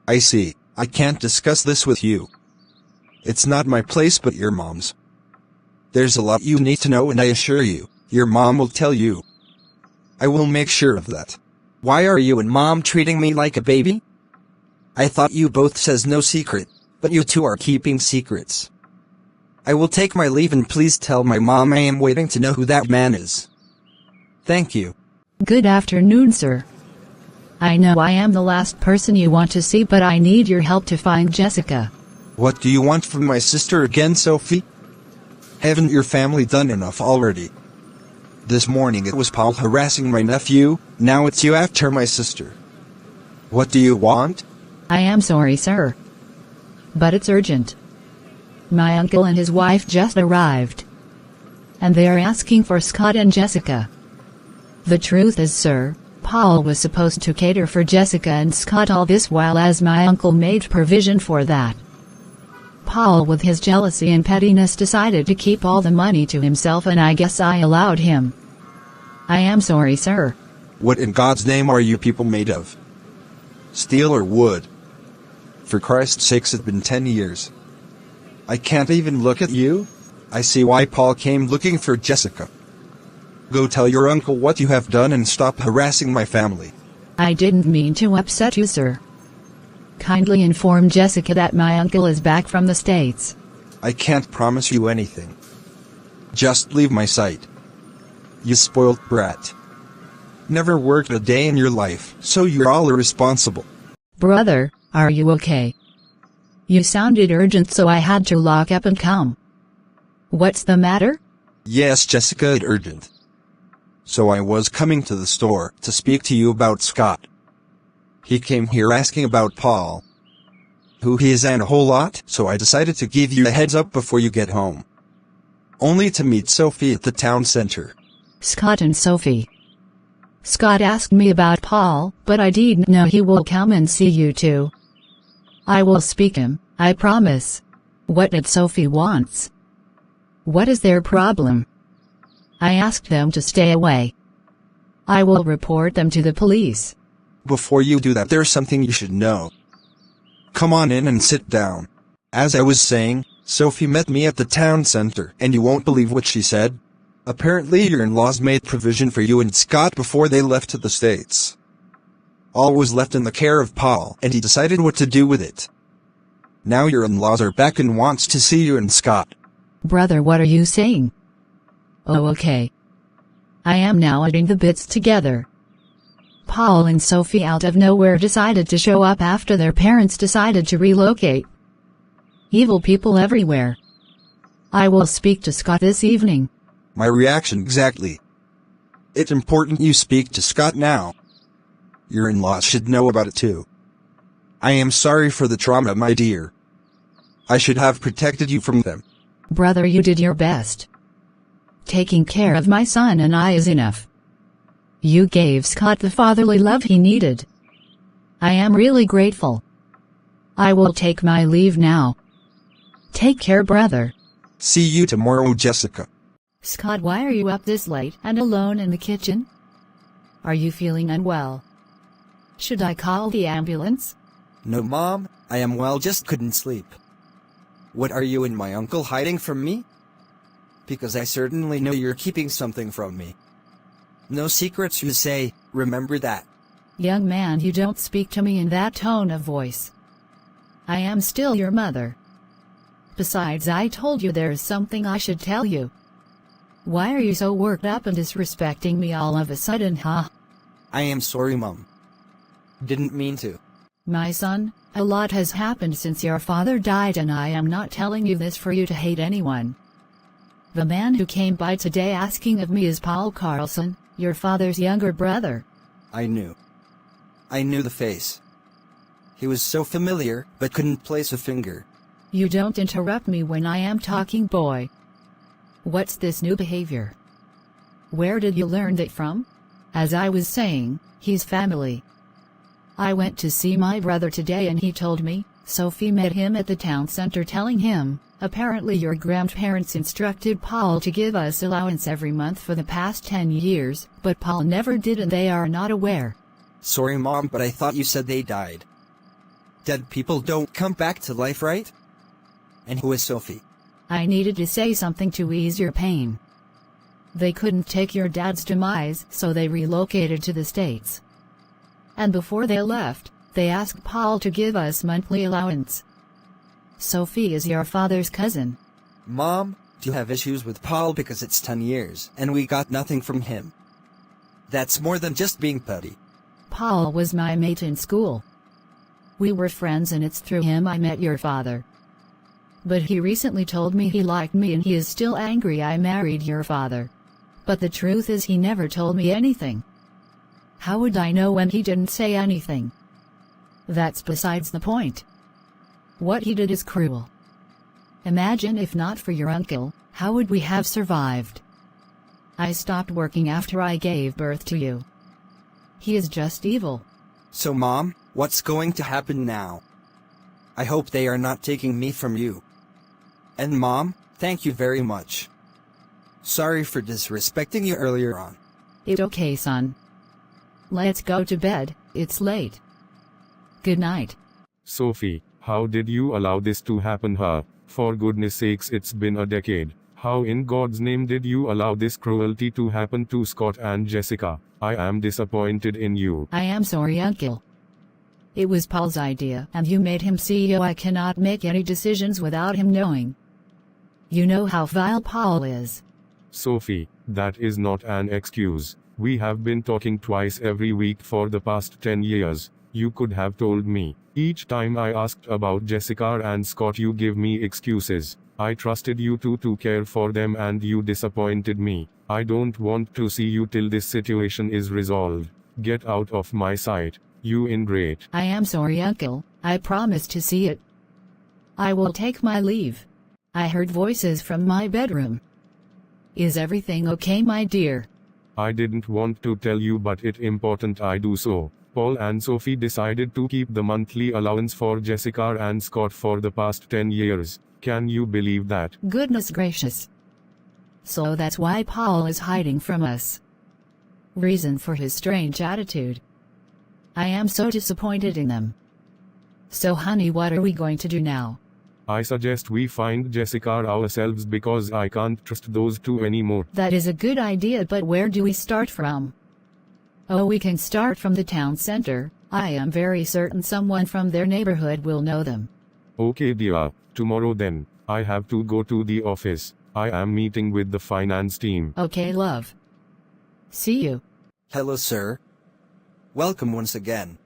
I see. I can't discuss this with you. It's not my place but your mom's. There's a lot you need to know and I assure you, your mom will tell you. I will make sure of that. Why are you and mom treating me like a baby? I thought you both says no secret, but you two are keeping secrets. I will take my leave and please tell my mom I am waiting to know who that man is. Thank you. Good afternoon, sir. I know I am the last person you want to see, but I need your help to find Jessica. What do you want from my sister again, Sophie? Haven't your family done enough already? This morning it was Paul harassing my nephew, now it's you after my sister. What do you want? I am sorry, sir. But it's urgent. My uncle and his wife just arrived. And they are asking for Scott and Jessica. The truth is, sir, Paul was supposed to cater for Jessica and Scott all this while as my uncle made provision for that. Paul, with his jealousy and pettiness, decided to keep all the money to himself and I guess I allowed him. I am sorry, sir. What in God's name are you people made of? Steel or wood? For Christ's sakes, it's been 10 years. I can't even look at you? I see why Paul came looking for Jessica. Go tell your uncle what you have done and stop harassing my family. I didn't mean to upset you, sir. Kindly inform Jessica that my uncle is back from the States. I can't promise you anything. Just leave my sight. You spoiled brat. Never worked a day in your life, so you're all irresponsible. Brother, are you okay? You sounded urgent, so I had to lock up and come. What's the matter? Yes, Jessica, it's urgent. So I was coming to the store to speak to you about Scott. He came here asking about Paul. Who he is and a whole lot, so I decided to give you a heads up before you get home. Only to meet Sophie at the town center. Scott and Sophie. Scott asked me about Paul, but I didn't know he will come and see you too. I will speak him, I promise. What did Sophie wants? What is their problem? I asked them to stay away. I will report them to the police. Before you do that, there's something you should know. Come on in and sit down. As I was saying, Sophie met me at the town center, and you won't believe what she said. Apparently your in-laws made provision for you and Scott before they left to the States. All was left in the care of Paul, and he decided what to do with it. Now your in-laws are back and wants to see you and Scott. Brother, what are you saying? Oh, okay. I am now adding the bits together. Paul and Sophie out of nowhere decided to show up after their parents decided to relocate. Evil people everywhere. I will speak to Scott this evening. My reaction exactly. It's important you speak to Scott now. Your in-laws should know about it too. I am sorry for the trauma, my dear. I should have protected you from them. Brother, you did your best. Taking care of my son and I is enough. You gave Scott the fatherly love he needed. I am really grateful. I will take my leave now. Take care, brother. See you tomorrow, Jessica. Scott, why are you up this late and alone in the kitchen? Are you feeling unwell? Should I call the ambulance? No, Mom, I am well, just couldn't sleep. What are you and my uncle hiding from me? Because I certainly know you're keeping something from me. No secrets, you say, remember that. Young man, you don't speak to me in that tone of voice. I am still your mother. Besides, I told you there is something I should tell you. Why are you so worked up and disrespecting me all of a sudden, huh? I am sorry, Mom. Didn't mean to. My son, a lot has happened since your father died, and I am not telling you this for you to hate anyone. The man who came by today asking of me is Paul Carlson, your father's younger brother. I knew. I knew the face. He was so familiar, but couldn't place a finger. You don't interrupt me when I am talking, boy. What's this new behavior? Where did you learn that from? As I was saying, he's family. I went to see my brother today and he told me, Sophie met him at the town center telling him, apparently your grandparents instructed Paul to give us allowance every month for the past 10 years, but Paul never did and they are not aware. Sorry, Mom, but I thought you said they died. Dead people don't come back to life, right? And who is Sophie? I needed to say something to ease your pain. They couldn't take your dad's demise, so they relocated to the States. And before they left, they asked Paul to give us monthly allowance. Sophie is your father's cousin. Mom, do you have issues with Paul because it's 10 years, and we got nothing from him? That's more than just being petty. Paul was my mate in school. We were friends and it's through him I met your father. But he recently told me he liked me and he is still angry I married your father. But the truth is he never told me anything. How would I know when he didn't say anything? That's besides the point. What he did is cruel. Imagine if not for your uncle, how would we have survived? I stopped working after I gave birth to you. He is just evil. So, Mom, what's going to happen now? I hope they are not taking me from you. And Mom, thank you very much. Sorry for disrespecting you earlier on. It's okay, son. Let's go to bed, it's late. Good night. Sophie, how did you allow this to happen, huh? For goodness sakes, it's been a decade. How in God's name did you allow this cruelty to happen to Scott and Jessica? I am disappointed in you. I am sorry, Uncle. It was Paul's idea, and you made him CEO. I cannot make any decisions without him knowing. You know how vile Paul is. Sophie, that is not an excuse. We have been talking twice every week for the past 10 years. You could have told me. Each time I asked about Jessica and Scott, you give me excuses. I trusted you to care for them and you disappointed me. I don't want to see you till this situation is resolved. Get out of my sight, you ingrate. I am sorry, Uncle. I promise to see it. I will take my leave. I heard voices from my bedroom. Is everything okay, my dear? I didn't want to tell you, but it's important I do so. Paul and Sophie decided to keep the monthly allowance for Jessica and Scott for the past 10 years. Can you believe that? Goodness gracious. So that's why Paul is hiding from us. Reason for his strange attitude. I am so disappointed in them. So honey, what are we going to do now? I suggest we find Jessica ourselves because I can't trust those two anymore. That is a good idea, but where do we start from? Oh, we can start from the town center. I am very certain someone from their neighborhood will know them. Okay dear, tomorrow then. I have to go to the office. I am meeting with the finance team. Okay, love. See you. Hello, sir. Welcome once again.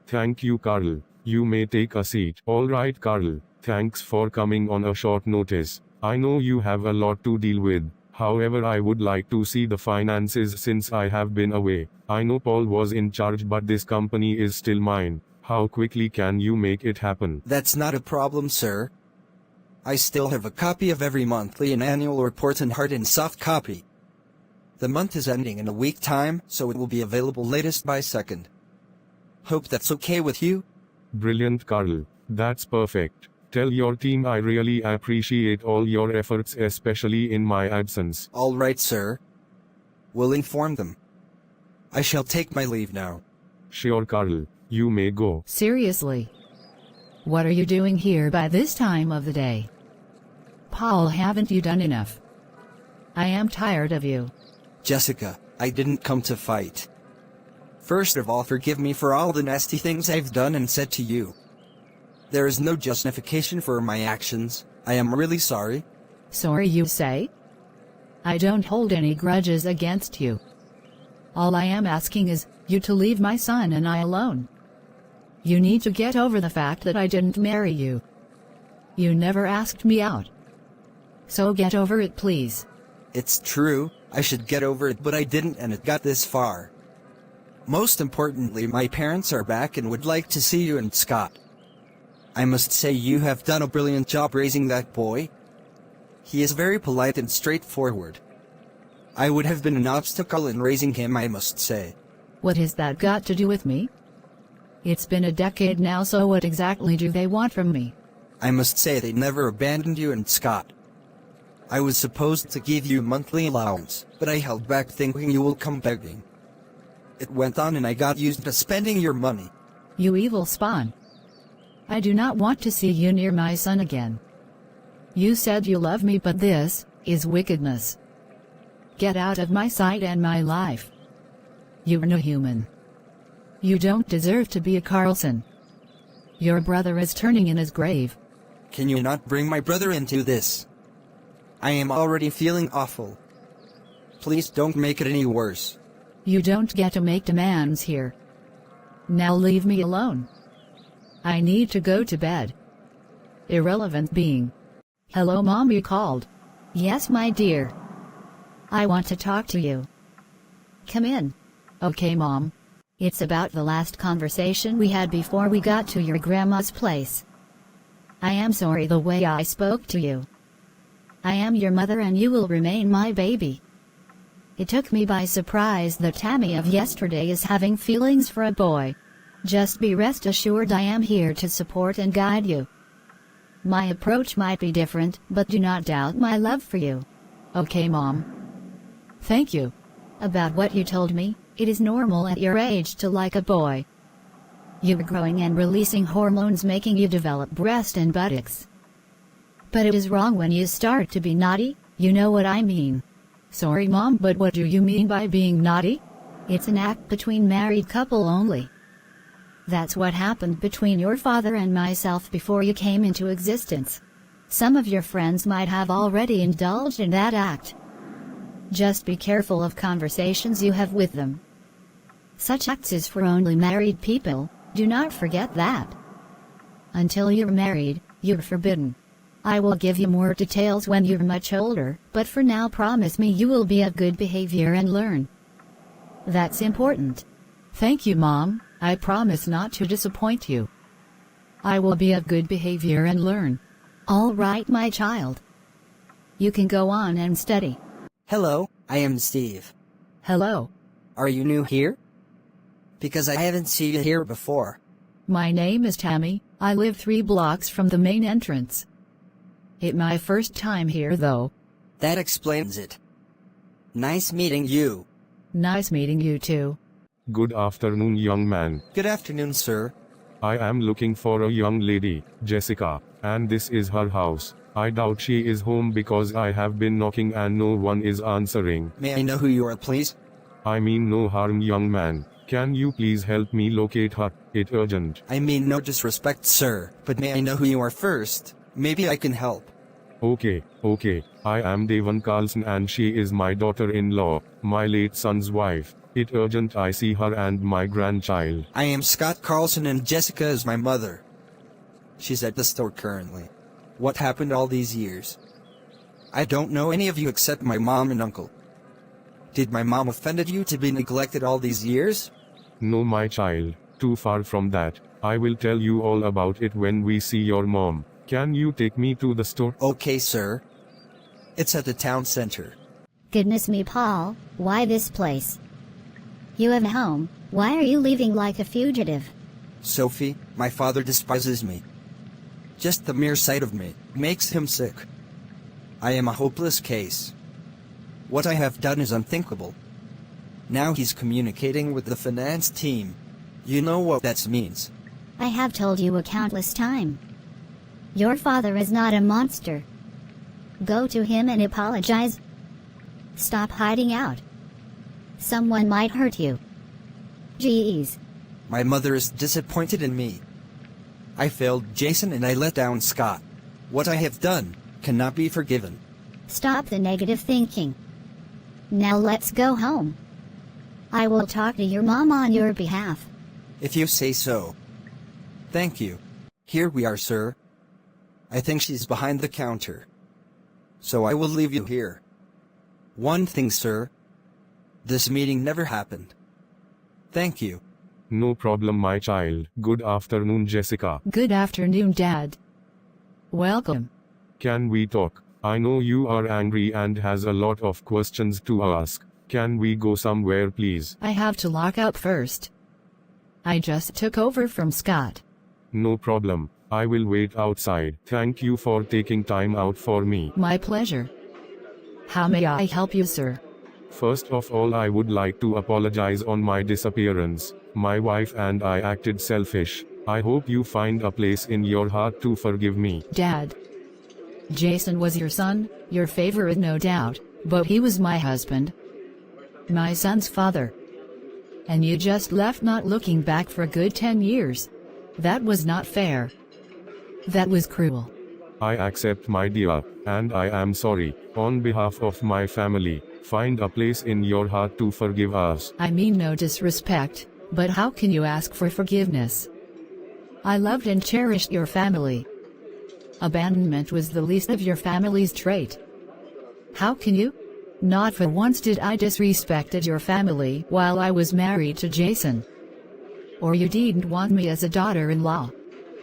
Thank you, Carl. You may take a seat. Alright, Carl. Thanks for coming on a short notice. I know you have a lot to deal with. However, I would like to see the finances since I have been away. I know Paul was in charge, but this company is still mine. How quickly can you make it happen? That's not a problem, sir. I still have a copy of every monthly and annual report in hard and soft copy. The month is ending in a week time, so it will be available latest by 2nd. Hope that's okay with you? Brilliant, Carl. That's perfect. Tell your team I really appreciate all your efforts, especially in my absence. All right, sir. We'll inform them. I shall take my leave now. Sure, Carl. You may go. Seriously. What are you doing here by this time of the day? Paul, haven't you done enough? I am tired of you. Jessica, I didn't come to fight. First of all, forgive me for all the nasty things I've done and said to you. There is no justification for my actions. I am really sorry. Sorry, you say? I don't hold any grudges against you. All I am asking is you to leave my son and I alone. You need to get over the fact that I didn't marry you. You never asked me out. So get over it, please. It's true, I should get over it, but I didn't, and it got this far. Most importantly, my parents are back and would like to see you and Scott. I must say you have done a brilliant job raising that boy. He is very polite and straightforward. I would have been an obstacle in raising him, I must say. What has that got to do with me? It's been a decade now, so what exactly do they want from me? I must say they never abandoned you and Scott. I was supposed to give you monthly allowance, but I held back thinking you will come begging. It went on and I got used to spending your money. You evil spawn. I do not want to see you near my son again. You said you love me, but this is wickedness. Get out of my sight and my life. You're no human. You don't deserve to be a Carlson. Your brother is turning in his grave. Can you not bring my brother into this? I am already feeling awful. Please don't make it any worse. You don't get to make demands here. Now leave me alone. I need to go to bed. Irrelevant being. Hello, Mom, you called. Yes, my dear. I want to talk to you. Come in. Okay, Mom. It's about the last conversation we had before we got to your grandma's place. I am sorry the way I spoke to you. I am your mother and you will remain my baby. It took me by surprise that Tammy of yesterday is having feelings for a boy. Just be rest assured I am here to support and guide you. My approach might be different, but do not doubt my love for you. Okay, Mom. Thank you. About what you told me, it is normal at your age to like a boy. You're growing and releasing hormones making you develop breast and buttocks. But it is wrong when you start to be naughty, you know what I mean. Sorry, Mom, but what do you mean by being naughty? It's an act between married couple only. That's what happened between your father and myself before you came into existence. Some of your friends might have already indulged in that act. Just be careful of conversations you have with them. Such acts is for only married people, do not forget that. Until you're married, you're forbidden. I will give you more details when you're much older, but for now promise me you will be of good behavior and learn. That's important. Thank you, Mom. I promise not to disappoint you. I will be of good behavior and learn. All right, my child. You can go on and study. Hello, I am Steve. Hello. Are you new here? Because I haven't seen you here before. My name is Tammy. I live 3 blocks from the main entrance. It's my first time here, though. That explains it. Nice meeting you. Nice meeting you too. Good afternoon, young man. Good afternoon, sir. I am looking for a young lady, Jessica, and this is her house. I doubt she is home because I have been knocking and no one is answering. May I know who you are, please? I mean no harm, young man. Can you please help me locate her? It's urgent. I mean no disrespect, sir, but may I know who you are first? Maybe I can help. Okay. I am Devon Carlson and she is my daughter-in-law, my late son's wife. It's urgent I see her and my grandchild. I am Scott Carlson and Jessica is my mother. She's at the store currently. What happened all these years? I don't know any of you except my mom and uncle. Did my mom offended you to be neglected all these years? No, my child, too far from that. I will tell you all about it when we see your mom. Can you take me to the store? Okay, sir. It's at the town center. Goodness me, Paul, why this place? You have a home, why are you leaving like a fugitive? Sophie, my father despises me. Just the mere sight of me makes him sick. I am a hopeless case. What I have done is unthinkable. Now he's communicating with the finance team. You know what that means. I have told you a countless time. Your father is not a monster. Go to him and apologize. Stop hiding out. Someone might hurt you. Jeez. My mother is disappointed in me. I failed Jason and I let down Scott. What I have done cannot be forgiven. Stop the negative thinking. Now let's go home. I will talk to your mom on your behalf. If you say so. Thank you. Here we are, sir. I think she's behind the counter. So I will leave you here. One thing, sir. This meeting never happened. Thank you. No problem, my child. Good afternoon, Jessica. Good afternoon, Dad. Welcome. Can we talk? I know you are angry and has a lot of questions to ask. Can we go somewhere, please? I have to lock up first. I just took over from Scott. No problem. I will wait outside. Thank you for taking time out for me. My pleasure. How may I help you, sir? First of all, I would like to apologize on my disappearance. My wife and I acted selfish. I hope you find a place in your heart to forgive me. Dad. Jason was your son, your favorite no doubt, but he was my husband. My son's father. And you just left not looking back for a good 10 years. That was not fair. That was cruel. I accept, my dear, and I am sorry. On behalf of my family, find a place in your heart to forgive us. I mean no disrespect, but how can you ask for forgiveness? I loved and cherished your family. Abandonment was the least of your family's trait. How can you? Not for once did I disrespected your family while I was married to Jason. Or you didn't want me as a daughter-in-law.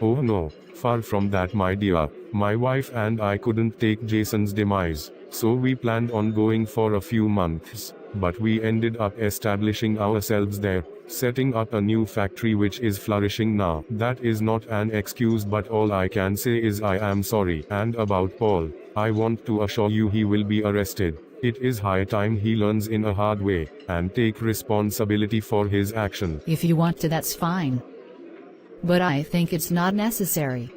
Oh no, far from that, my dear. My wife and I couldn't take Jason's demise, so we planned on going for a few months, but we ended up establishing ourselves there, setting up a new factory which is flourishing now. That is not an excuse, but all I can say is I am sorry. And about Paul, I want to assure you he will be arrested. It is high time he learns in a hard way, and take responsibility for his action. If you want to, that's fine. But I think it's not necessary.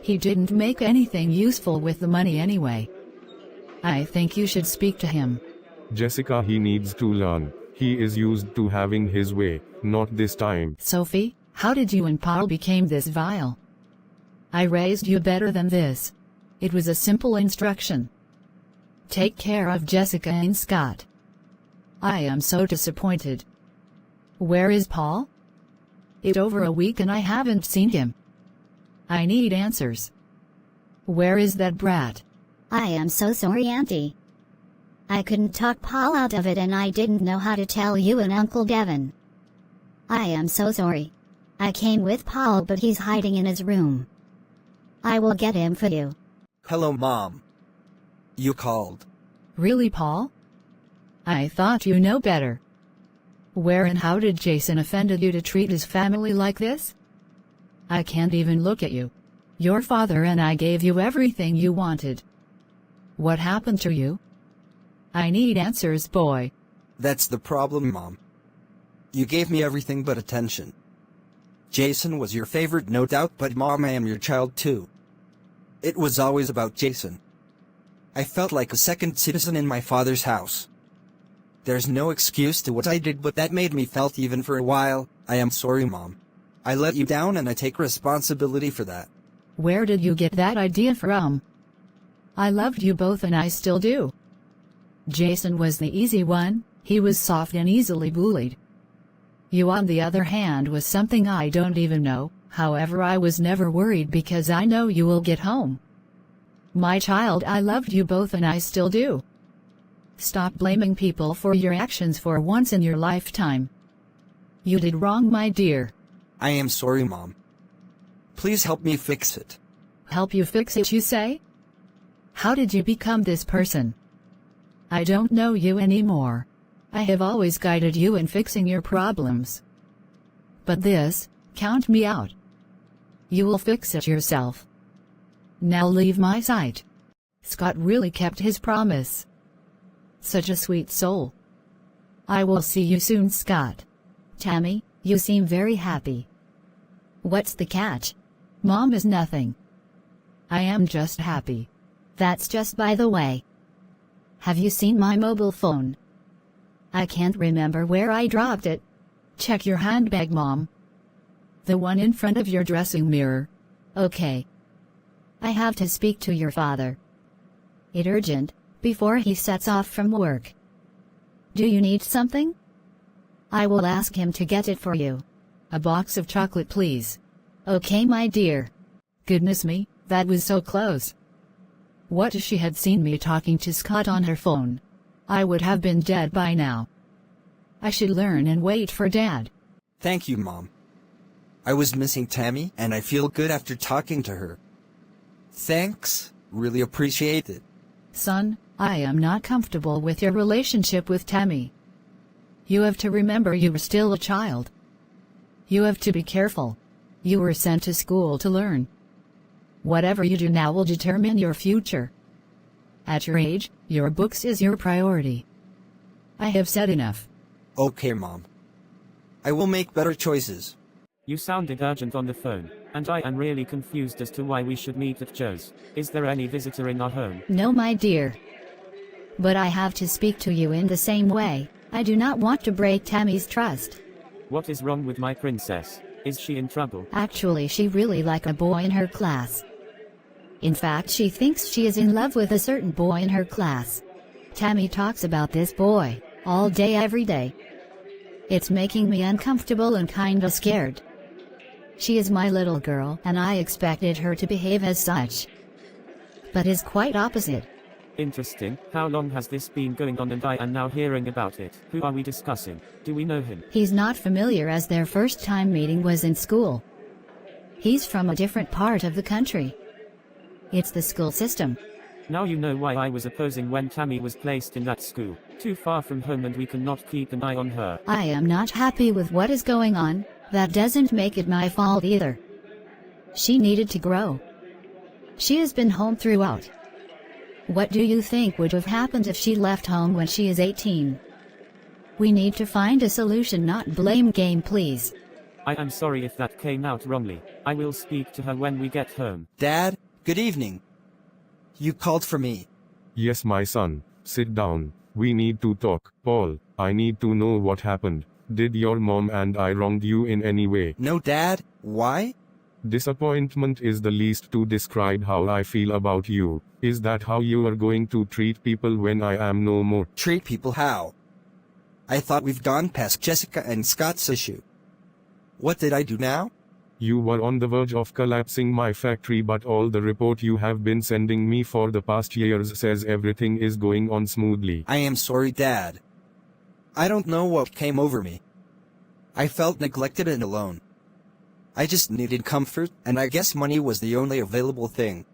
He didn't make anything useful with the money anyway. I think you should speak to him. Jessica, he needs to learn. He is used to having his way, not this time. Sophie, how did you and Paul become this vile? I raised you better than this. It was a simple instruction. Take care of Jessica and Scott. I am so disappointed. Where is Paul? It's over a week and I haven't seen him. I need answers. Where is that brat? I am so sorry, Auntie. I couldn't talk Paul out of it and I didn't know how to tell you and Uncle Devin. I am so sorry. I came with Paul but he's hiding in his room. I will get him for you. Hello, Mom. You called. Really, Paul? I thought you know better. Where and how did Jason offended you to treat his family like this? I can't even look at you. Your father and I gave you everything you wanted. What happened to you? I need answers, boy. That's the problem, Mom. You gave me everything but attention. Jason was your favorite, no doubt, but Mom, I am your child too. It was always about Jason. I felt like a second citizen in my father's house. There's no excuse to what I did, but that made me felt even for a while. I am sorry, Mom. I let you down and I take responsibility for that. Where did you get that idea from? I loved you both and I still do. Jason was the easy one, he was soft and easily bullied. You on the other hand was something I don't even know, however I was never worried because I know you will get home. My child, I loved you both and I still do. Stop blaming people for your actions for once in your lifetime. You did wrong, my dear. I am sorry, Mom. Please help me fix it. Help you fix it, you say? How did you become this person? I don't know you anymore. I have always guided you in fixing your problems. But this, count me out. You will fix it yourself. Now leave my sight. Scott really kept his promise. Such a sweet soul. I will see you soon, Scott. Tammy, you seem very happy. What's the catch? Mom, is nothing. I am just happy. That's just by the way. Have you seen my mobile phone? I can't remember where I dropped it. Check your handbag, Mom. The one in front of your dressing mirror. Okay. I have to speak to your father. It's urgent, before he sets off from work. Do you need something? I will ask him to get it for you. A box of chocolate, please. Okay, my dear. Goodness me, that was so close. What if she had seen me talking to Scott on her phone? I would have been dead by now. I should learn and wait for Dad. Thank you, Mom. I was missing Tammy, and I feel good after talking to her. Thanks. Really appreciate it. Son, I am not comfortable with your relationship with Tammy. You have to remember you are still a child. You have to be careful. You were sent to school to learn. Whatever you do now will determine your future. At your age, your books is your priority. I have said enough. Okay, Mom. I will make better choices. You sounded urgent on the phone, and I am really confused as to why we should meet at Joe's. Is there any visitor in our home? No, my dear. But I have to speak to you in the same way. I do not want to break Tammy's trust. What is wrong with my princess? Is she in trouble? Actually, she really likes a boy in her class. In fact, she thinks she is in love with a certain boy in her class. Tammy talks about this boy all day, every day. It's making me uncomfortable and kinda scared. She is my little girl, and I expected her to behave as such. But is quite opposite. Interesting. How long has this been going on and I am now hearing about it? Who are we discussing? Do we know him? He's not familiar as their first time meeting was in school. He's from a different part of the country. It's the school system. Now you know why I was opposing when Tammy was placed in that school. Too far from home and we cannot keep an eye on her. I am not happy with what is going on. That doesn't make it my fault either. She needed to grow. She has been home throughout. What do you think would have happened if she left home when she is 18? We need to find a solution, not blame game, please. I am sorry if that came out wrongly. I will speak to her when we get home. Dad, good evening. You called for me. Yes, my son. Sit down. We need to talk. Paul, I need to know what happened. Did your mom and I wronged you in any way? No, Dad. Why? Disappointment is the least to describe how I feel about you. Is that how you are going to treat people when I am no more? Treat people how? I thought we've gone past Jessica and Scott's issue. What did I do now? You were on the verge of collapsing my factory, but all the report you have been sending me for the past years says everything is going on smoothly. I am sorry, Dad. I don't know what came over me. I felt neglected and alone. I just needed comfort, and I guess money was the only available thing.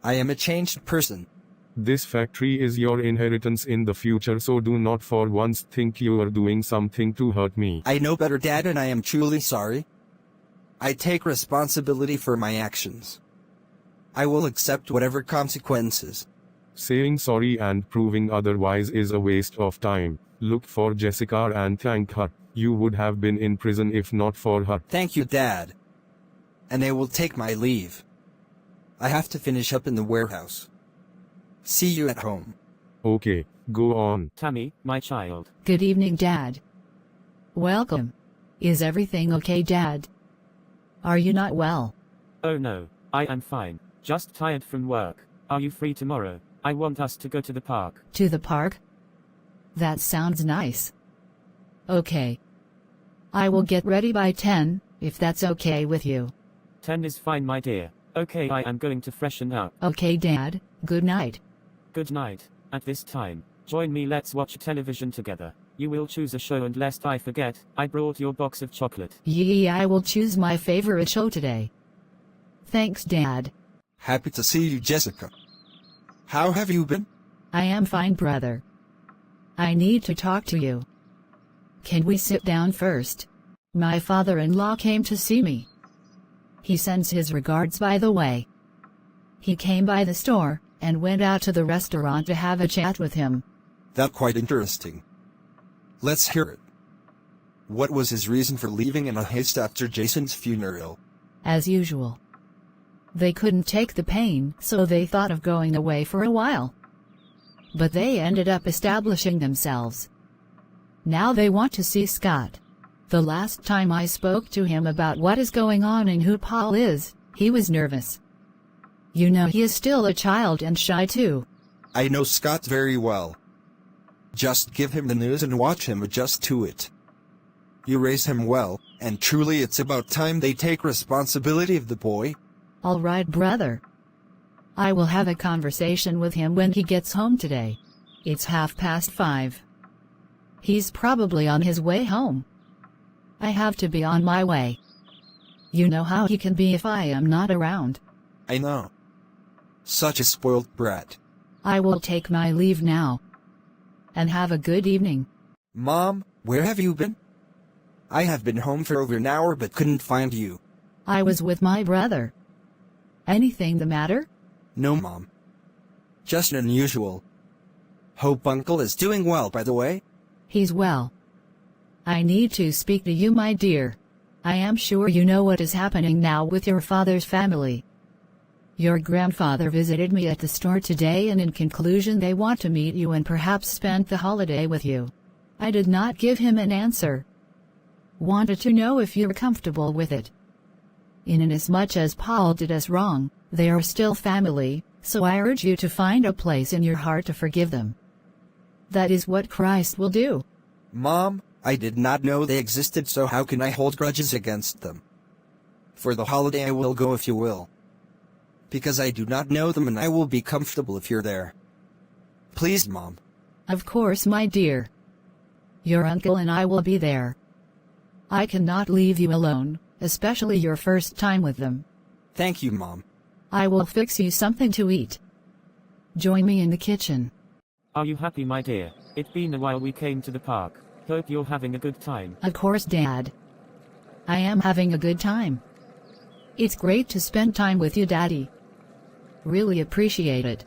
I am a changed person. This factory is your inheritance in the future, so do not for once think you are doing something to hurt me. I know better, Dad, and I am truly sorry. I take responsibility for my actions. I will accept whatever consequences. Saying sorry and proving otherwise is a waste of time. Look for Jessica and thank her. You would have been in prison if not for her. Thank you, Dad. And I will take my leave. I have to finish up in the warehouse. See you at home. Okay, go on. Tammy, my child. Good evening, Dad. Welcome. Is everything okay, Dad? Are you not well? Oh no, I am fine. Just tired from work. Are you free tomorrow? I want us to go to the park. To the park? That sounds nice. Okay. I will get ready by 10, if that's okay with you. 10 is fine, my dear. Okay, I am going to freshen up. Okay, Dad. Good night. Good night. At this time, join me, let's watch television together. You will choose a show, and lest I forget, I brought your box of chocolate. Yeah, I will choose my favorite show today. Thanks, Dad. Happy to see you, Jessica. How have you been? I am fine, brother. I need to talk to you. Can we sit down first? My father-in-law came to see me. He sends his regards, by the way. He came by the store, and went out to the restaurant to have a chat with him. That's quite interesting. Let's hear it. What was his reason for leaving in a haste after Jason's funeral? As usual. They couldn't take the pain, so they thought of going away for a while. But they ended up establishing themselves. Now they want to see Scott. The last time I spoke to him about what is going on and who Paul is, he was nervous. You know, he is still a child and shy too. I know Scott very well. Just give him the news and watch him adjust to it. You raise him well, and truly it's about time they take responsibility of the boy. All right, brother. I will have a conversation with him when he gets home today. It's 5:30. He's probably on his way home. I have to be on my way. You know how he can be if I am not around. I know. Such a spoiled brat. I will take my leave now. And have a good evening. Mom, where have you been? I have been home for over an hour but couldn't find you. I was with my brother. Anything the matter? No, Mom. Just unusual. Hope Uncle is doing well, by the way. He's well. I need to speak to you, my dear. I am sure you know what is happening now with your father's family. Your grandfather visited me at the store today, and in conclusion they want to meet you and perhaps spend the holiday with you. I did not give him an answer. Wanted to know if you're comfortable with it. Inasmuch as Paul did us wrong, they are still family, so I urge you to find a place in your heart to forgive them. That is what Christ will do. Mom, I did not know they existed, so how can I hold grudges against them? For the holiday I will go if you will. Because I do not know them and I will be comfortable if you're there. Please, Mom. Of course, my dear. Your uncle and I will be there. I cannot leave you alone, especially your first time with them. Thank you, Mom. I will fix you something to eat. Join me in the kitchen. Are you happy, my dear? It's been a while we came to the park. Hope you're having a good time. Of course, Dad. I am having a good time. It's great to spend time with you, Daddy. Really appreciate it.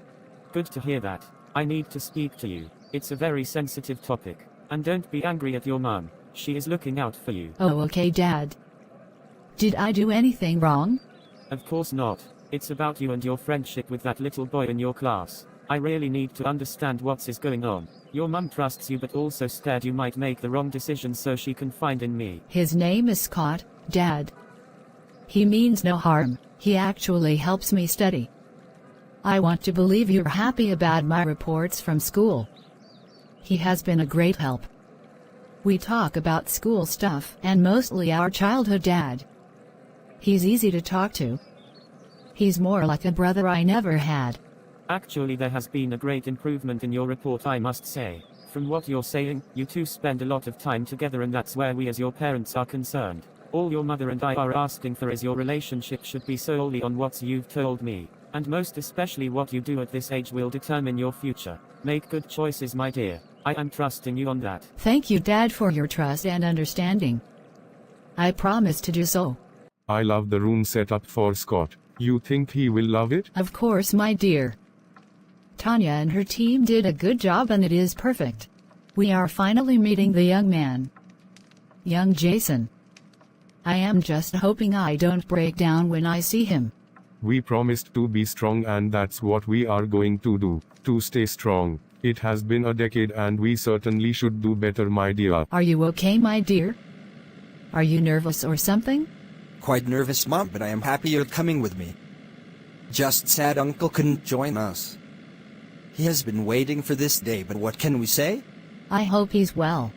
Good to hear that. I need to speak to you. It's a very sensitive topic. And don't be angry at your mom. She is looking out for you. Oh, okay, Dad. Did I do anything wrong? Of course not. It's about you and your friendship with that little boy in your class. I really need to understand what is going on. Your mum trusts you but also scared you might make the wrong decision, so she confided in me. His name is Scott, Dad. He means no harm. He actually helps me study. I want to believe you're happy about my reports from school. He has been a great help. We talk about school stuff and mostly our childhood, Dad. He's easy to talk to. He's more like a brother I never had. Actually, there has been a great improvement in your report, I must say. From what you're saying, you two spend a lot of time together, and that's where we as your parents are concerned. All your mother and I are asking for is your relationship should be solely on what you've told me. And most especially what you do at this age will determine your future. Make good choices, my dear. I am trusting you on that. Thank you, Dad, for your trust and understanding. I promise to do so. I love the room set up for Scott. You think he will love it? Of course, my dear. Tanya and her team did a good job and it is perfect. We are finally meeting the young man. Young Jason. I am just hoping I don't break down when I see him. We promised to be strong, and that's what we are going to do. To stay strong. It has been a decade and we certainly should do better, my dear. Are you okay, my dear? Are you nervous or something? Quite nervous, Mom, but I am happy you're coming with me. Just sad Uncle couldn't join us. He has been waiting for this day, but what can we say? I hope he's well.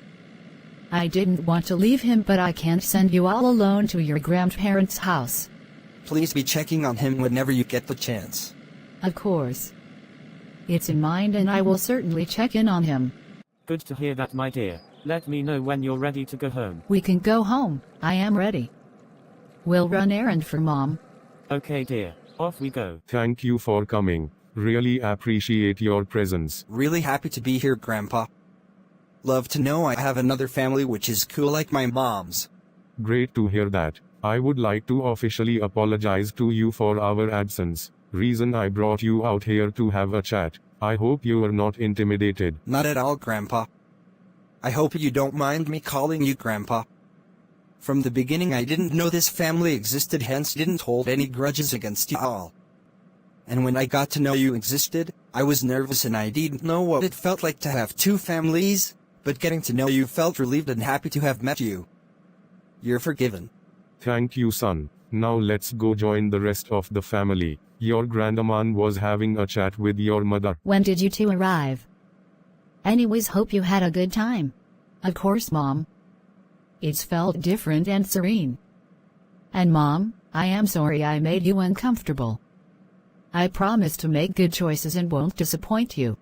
I didn't want to leave him, but I can't send you all alone to your grandparents' house. Please be checking on him whenever you get the chance. Of course. It's in mind, and I will certainly check in on him. Good to hear that, my dear. Let me know when you're ready to go home. We can go home. I am ready. We'll run errand for Mom. Okay, dear. Off we go. Thank you for coming. Really appreciate your presence. Really happy to be here, Grandpa. Love to know I have another family which is cool like my mom's. Great to hear that. I would like to officially apologize to you for our absence. Reason I brought you out here to have a chat. I hope you are not intimidated. Not at all, Grandpa. I hope you don't mind me calling you Grandpa. From the beginning I didn't know this family existed, hence didn't hold any grudges against you all. And when I got to know you existed, I was nervous and I didn't know what it felt like to have two families, but getting to know you felt relieved and happy to have met you. You're forgiven. Thank you, son. Now let's go join the rest of the family. Your grandamon was having a chat with your mother. When did you two arrive? Anyways, hope you had a good time. Of course, Mom. It's felt different and serene. And Mom, I am sorry I made you uncomfortable. I promise to make good choices and won't disappoint you.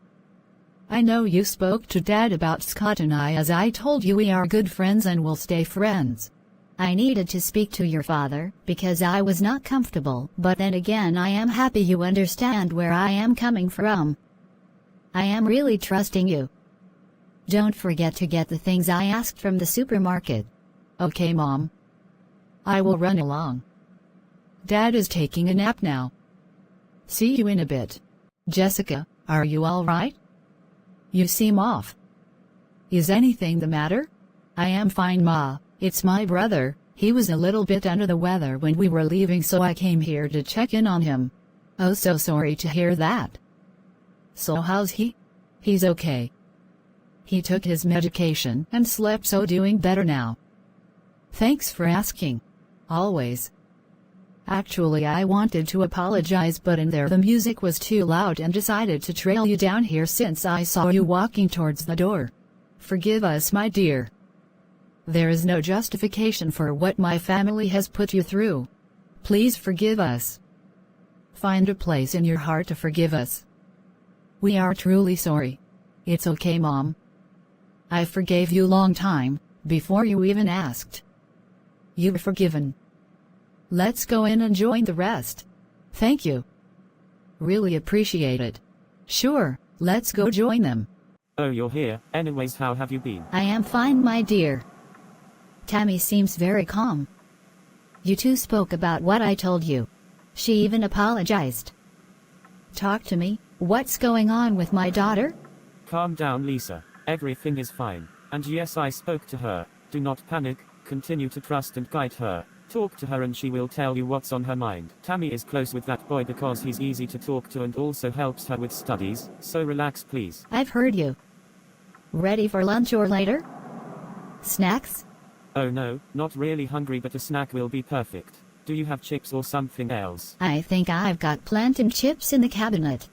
I know you spoke to Dad about Scott and I, as I told you we are good friends and will stay friends. I needed to speak to your father, because I was not comfortable, but then again I am happy you understand where I am coming from. I am really trusting you. Don't forget to get the things I asked from the supermarket. Okay, Mom. I will run along. Dad is taking a nap now. See you in a bit. Jessica, are you all right? You seem off. Is anything the matter? I am fine, Ma. It's my brother. He was a little bit under the weather when we were leaving, so I came here to check in on him. Oh, so sorry to hear that. So how's he? He's okay. He took his medication and slept, so doing better now. Thanks for asking. Always. Actually, I wanted to apologize, but in there the music was too loud and decided to trail you down here since I saw you walking towards the door. Forgive us, my dear. There is no justification for what my family has put you through. Please forgive us. Find a place in your heart to forgive us. We are truly sorry. It's okay, Mom. I forgave you long time, before you even asked. You're forgiven. Let's go in and join the rest. Thank you. Really appreciate it. Sure, let's go join them. Oh, you're here. Anyways, how have you been? I am fine, my dear. Tammy seems very calm. You two spoke about what I told you. She even apologized. Talk to me. What's going on with my daughter? Calm down, Lisa. Everything is fine. And yes, I spoke to her. Do not panic. Continue to trust and guide her. Talk to her and she will tell you what's on her mind. Tammy is close with that boy because he's easy to talk to and also helps her with studies, so relax, please. I've heard you. Ready for lunch or later? Snacks? Oh no, not really hungry, but a snack will be perfect. Do you have chips or something else? I think I've got plantain chips in the cabinet.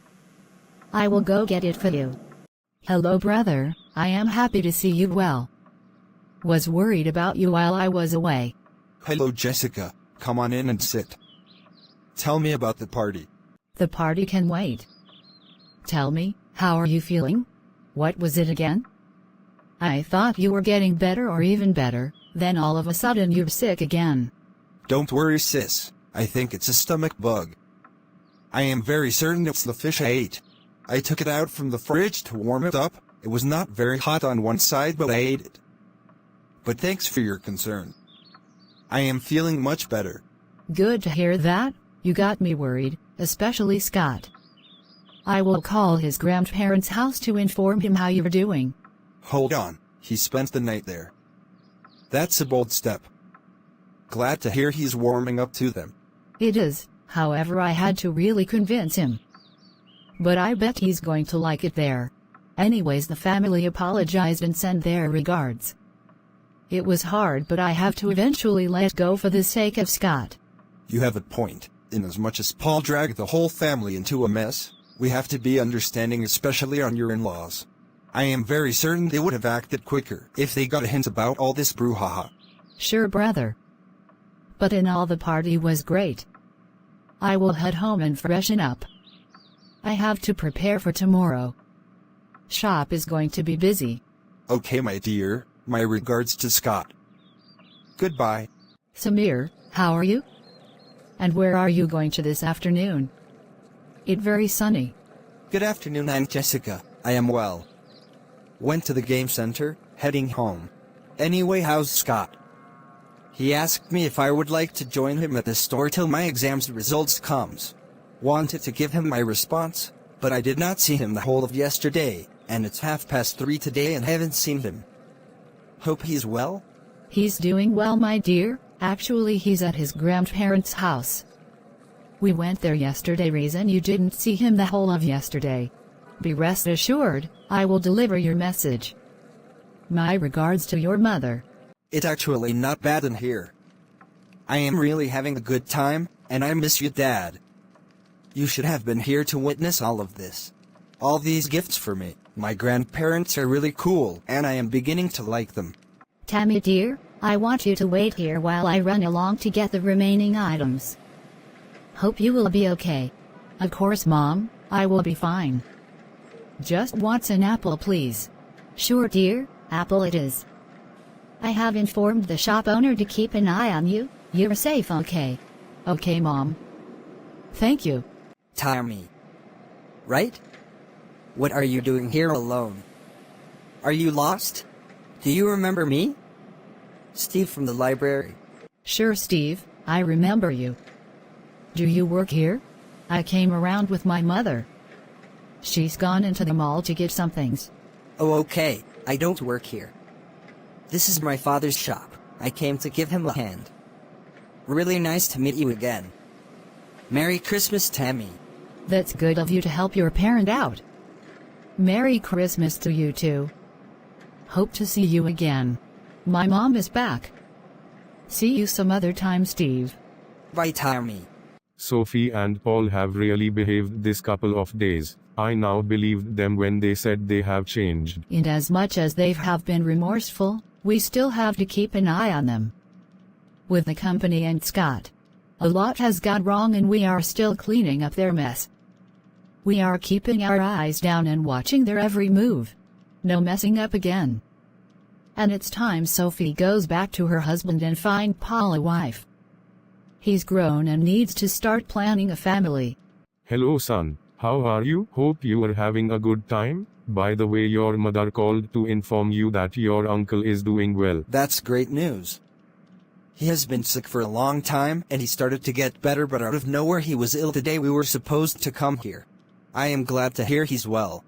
I will go get it for you. Hello, brother. I am happy to see you well. Was worried about you while I was away. Hello, Jessica. Come on in and sit. Tell me about the party. The party can wait. Tell me, how are you feeling? What was it again? I thought you were getting better or even better, then all of a sudden you're sick again. Don't worry, sis. I think it's a stomach bug. I am very certain it's the fish I ate. I took it out from the fridge to warm it up. It was not very hot on one side, but I ate it. But thanks for your concern. I am feeling much better. Good to hear that. You got me worried, especially Scott. I will call his grandparents' house to inform him how you're doing. Hold on, he spent the night there. That's a bold step. Glad to hear he's warming up to them. It is, however, I had to really convince him. But I bet he's going to like it there. Anyways, the family apologized and sent their regards. It was hard, but I have to eventually let go for the sake of Scott. You have a point. Inasmuch as Paul dragged the whole family into a mess, we have to be understanding, especially on your in-laws. I am very certain they would have acted quicker if they got a hint about all this brouhaha. Sure, brother. But in all, the party was great. I will head home and freshen up. I have to prepare for tomorrow. Shop is going to be busy. Okay, my dear. My regards to Scott. Goodbye. Samir, how are you? And where are you going to this afternoon? It very sunny. Good afternoon, Aunt Jessica. I am well. Went to the game center, heading home. Anyway, how's Scott? He asked me if I would like to join him at the store till my exam's results comes. Wanted to give him my response, but I did not see him the whole of yesterday, and it's 3:30 today and haven't seen him. Hope he's well? He's doing well, my dear. Actually, he's at his grandparents' house. We went there yesterday, reason you didn't see him the whole of yesterday. Be rest assured, I will deliver your message. My regards to your mother. It's actually not bad in here. I am really having a good time, and I miss you, Dad. You should have been here to witness all of this. All these gifts for me. My grandparents are really cool, and I am beginning to like them. Tammy dear, I want you to wait here while I run along to get the remaining items. Hope you will be okay. Of course, Mom, I will be fine. Just wants an apple, please. Sure, dear, apple it is. I have informed the shop owner to keep an eye on you. You're safe, okay? Okay, Mom. Thank you. Tommy. Right? What are you doing here alone? Are you lost? Do you remember me? Steve from the library. Sure, Steve, I remember you. Do you work here? I came around with my mother. She's gone into the mall to get some things. Oh, okay, I don't work here. This is my father's shop. I came to give him a hand. Really nice to meet you again. Merry Christmas, Tammy. That's good of you to help your parent out. Merry Christmas to you too. Hope to see you again. My mom is back. See you some other time, Steve. Bye, Tammy. Sophie and Paul have really behaved this couple of days. I now believed them when they said they have changed. Inasmuch as they have been remorseful, we still have to keep an eye on them. With the company and Scott, a lot has gone wrong and we are still cleaning up their mess. We are keeping our eyes down and watching their every move. No messing up again. And it's time Sophie goes back to her husband and find Paul a wife. He's grown and needs to start planning a family. Hello, son. How are you? Hope you are having a good time. By the way, your mother called to inform you that your uncle is doing well. That's great news. He has been sick for a long time and he started to get better, but out of nowhere he was ill today. We were supposed to come here. I am glad to hear he's well.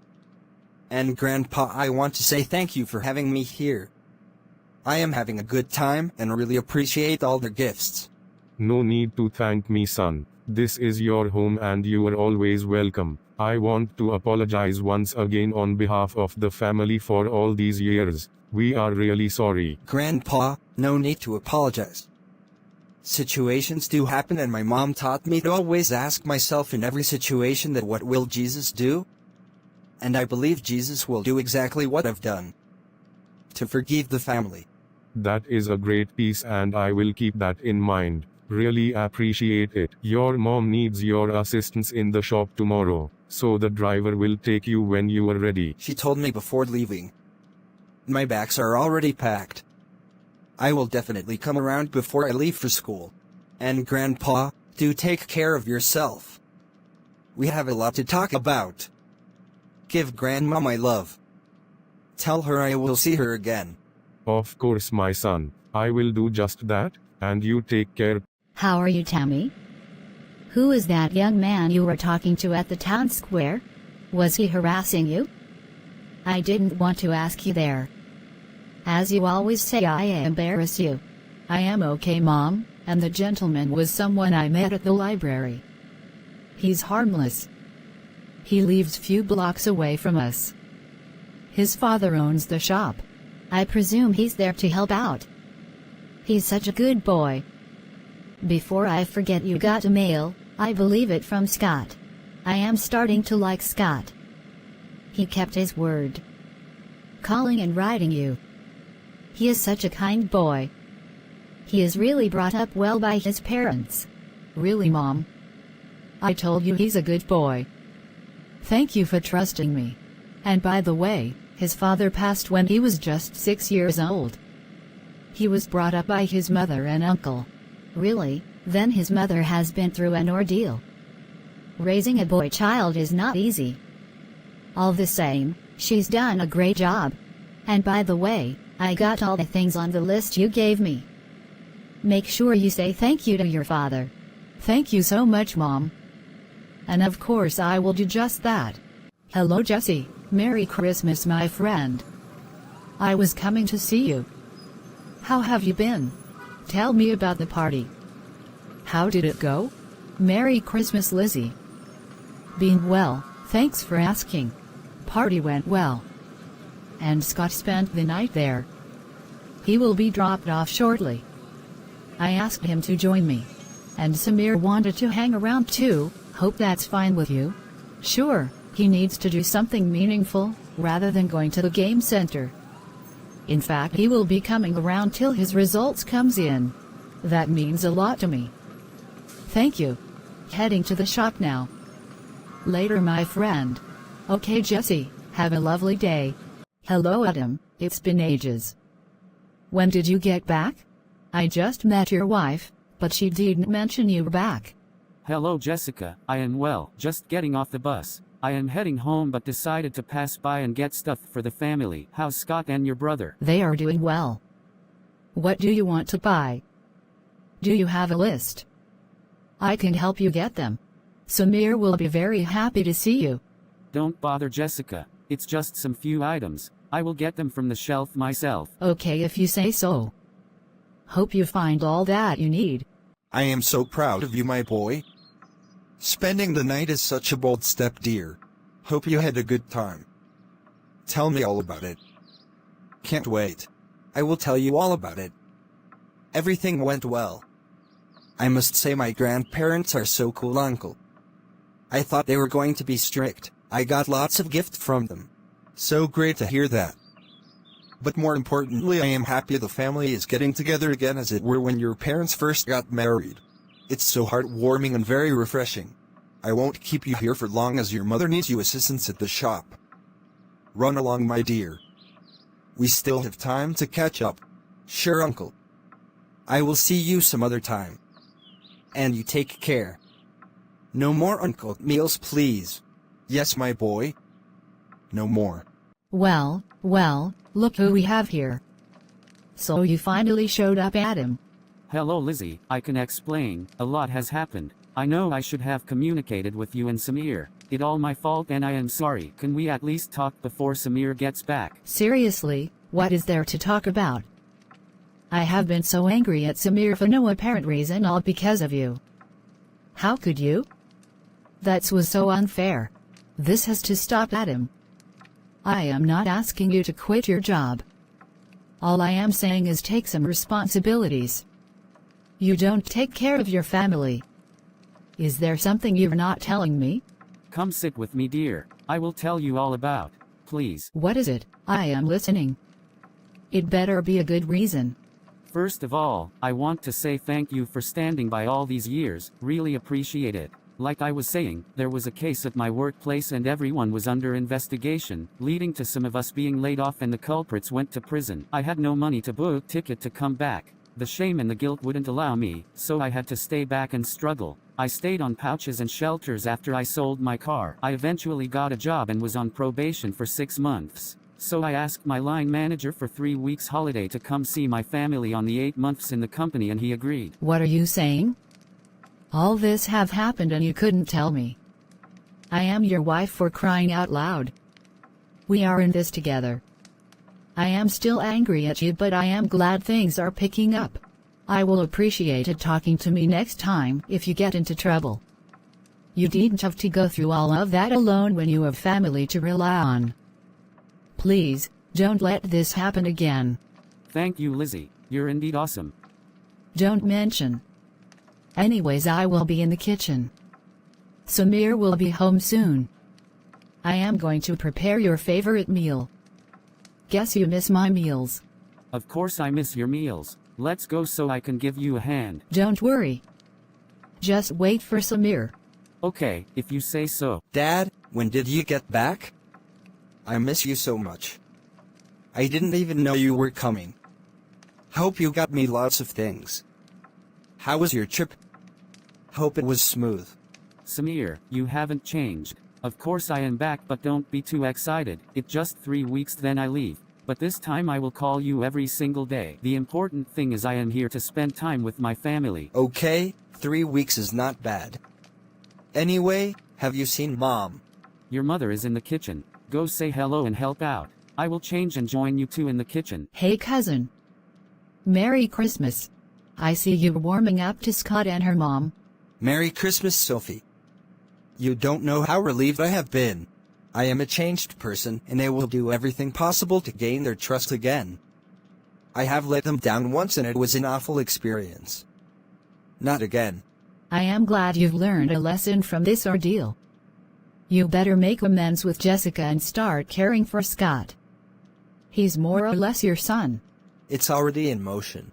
And Grandpa, I want to say thank you for having me here. I am having a good time and really appreciate all the gifts. No need to thank me, son. This is your home and you are always welcome. I want to apologize once again on behalf of the family for all these years. We are really sorry. Grandpa, no need to apologize. Situations do happen and my mom taught me to always ask myself in every situation that what will Jesus do? And I believe Jesus will do exactly what I've done. To forgive the family. That is a great piece and I will keep that in mind. Really appreciate it. Your mom needs your assistance in the shop tomorrow, so the driver will take you when you are ready. She told me before leaving. My bags are already packed. I will definitely come around before I leave for school. And Grandpa, do take care of yourself. We have a lot to talk about. Give Grandma my love. Tell her I will see her again. Of course, my son. I will do just that, and you take care. How are you, Tammy? Who is that young man you were talking to at the town square? Was he harassing you? I didn't want to ask you there. As you always say, I embarrass you. I am okay, Mom, and the gentleman was someone I met at the library. He's harmless. He lives few blocks away from us. His father owns the shop. I presume he's there to help out. He's such a good boy. Before I forget, you got a mail, I believe it from Scott. I am starting to like Scott. He kept his word. Calling and writing you. He is such a kind boy. He is really brought up well by his parents. Really, Mom? I told you he's a good boy. Thank you for trusting me. And by the way, his father passed when he was just 6 years old. He was brought up by his mother and uncle. Really? Then his mother has been through an ordeal. Raising a boy child is not easy. All the same, she's done a great job. And by the way, I got all the things on the list you gave me. Make sure you say thank you to your father. Thank you so much, Mom. And of course I will do just that. Hello, Jesse. Merry Christmas, my friend. I was coming to see you. How have you been? Tell me about the party. How did it go? Merry Christmas, Lizzie. Been well, thanks for asking. Party went well. And Scott spent the night there. He will be dropped off shortly. I asked him to join me. And Samir wanted to hang around too. Hope that's fine with you. Sure, he needs to do something meaningful, rather than going to the game center. In fact, he will be coming around till his results comes in. That means a lot to me. Thank you. Heading to the shop now. Later, my friend. Okay, Jesse, Have a lovely day. Hello Adam, it's been ages. When did you get back? I just met your wife, but she didn't mention you were back. Hello Jessica, I am well, just getting off the bus. I am heading home but decided to pass by and get stuff for the family. How's Scott and your brother? They are doing well. What do you want to buy? Do you have a list? I can help you get them. Samir will be very happy to see you. Don't bother Jessica, it's just some few items. I will get them from the shelf myself. Okay if you say so. Hope you find all that you need. I am so proud of you, my boy. Spending the night is such a bold step, dear. Hope you had a good time. Tell me all about it. Can't wait. I will tell you all about it. Everything went well. I must say my grandparents are so cool, uncle. I thought they were going to be strict. I got lots of gifts from them. So great to hear that. But more importantly, I am happy the family is getting together again as it were when your parents first got married. It's so heartwarming and very refreshing. I won't keep you here for long as your mother needs you assistance at the shop. Run along, my dear. We still have time to catch up. Sure, uncle. I will see you some other time. And you take care. No more uncooked meals, please. Yes, my boy. No more. Well, look who we have here. So you finally showed up, Adam. Hello Lizzie, I can explain. A lot has happened. I know I should have communicated with you and Samir. It all my fault and I am sorry. Can we at least talk before Samir gets back? Seriously, what is there to talk about? I have been so angry at Samir for no apparent reason, all because of you. How could you? That was so unfair. This has to stop, Adam. I am not asking you to quit your job. All I am saying is take some responsibilities. You don't take care of your family. Is there something you're not telling me? Come sit with me, dear. I will tell you all about. Please. What is it? I am listening. It better be a good reason. First of all, I want to say thank you for standing by all these years, really appreciate it. Like I was saying, there was a case at my workplace and everyone was under investigation, leading to some of us being laid off and the culprits went to prison. I had no money to book a ticket to come back. The shame and the guilt wouldn't allow me, so I had to stay back and struggle. I stayed on pouches and shelters after I sold my car. I eventually got a job and was on probation for 6 months. So I asked my line manager for 3 weeks holiday to come see my family on the 8 months in the company and he agreed. What are you saying? All this have happened and you couldn't tell me. I am your wife, for crying out loud. We are in this together. I am still angry at you, but I am glad things are picking up. I will appreciate it talking to me next time if you get into trouble. You didn't have to go through all of that alone when you have family to rely on. Please, don't let this happen again. Thank you, Lizzie. You're indeed awesome. Don't mention. Anyways, I will be in the kitchen. Samir will be home soon. I am going to prepare your favorite meal. Guess you miss my meals. Of course I miss your meals. Let's go so I can give you a hand. Don't worry. Just wait for Samir. Okay, if you say so. Dad, when did you get back? I miss you so much. I didn't even know you were coming. Hope you got me lots of things. How was your trip? Hope it was smooth. Samir, you haven't changed. Of course I am back, but don't be too excited. It's just 3 weeks then I leave. But this time I will call you every single day. The important thing is I am here to spend time with my family. Okay, 3 weeks is not bad. Anyway, have you seen Mom? Your mother is in the kitchen. Go say hello and help out. I will change and join you two in the kitchen. Hey cousin. Merry Christmas. I see you warming up to Scott and her mom. Merry Christmas, Sophie. You don't know how relieved I have been. I am a changed person, and I will do everything possible to gain their trust again. I have let them down once and it was an awful experience. Not again. I am glad you've learned a lesson from this ordeal. You better make amends with Jessica and start caring for Scott. He's more or less your son. It's already in motion.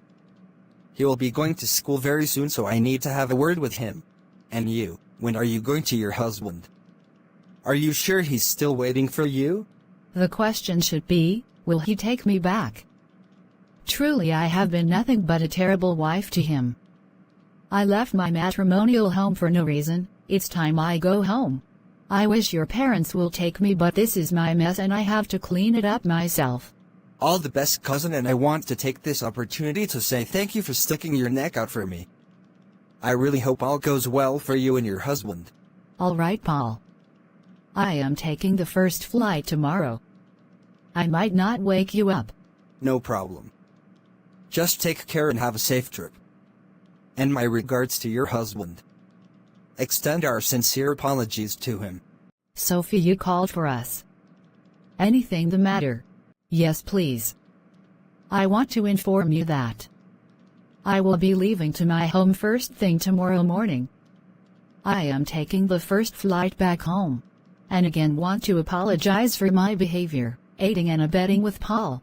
He will be going to school very soon, so I need to have a word with him. And you, when are you going to your husband? Are you sure he's still waiting for you? The question should be, will he take me back? Truly I have been nothing but a terrible wife to him. I left my matrimonial home for no reason. It's time I go home. I wish your parents will take me, but this is my mess and I have to clean it up myself. All the best, cousin, and I want to take this opportunity to say thank you for sticking your neck out for me. I really hope all goes well for you and your husband. All right, Paul. I am taking the first flight tomorrow. I might not wake you up. No problem. Just take care and have a safe trip. And my regards to your husband. Extend our sincere apologies to him. Sophie, you called for us. Anything the matter? Yes, please. I want to inform you that I will be leaving to my home first thing tomorrow morning. I am taking the first flight back home. And again want to apologize for my behavior, aiding and abetting with Paul.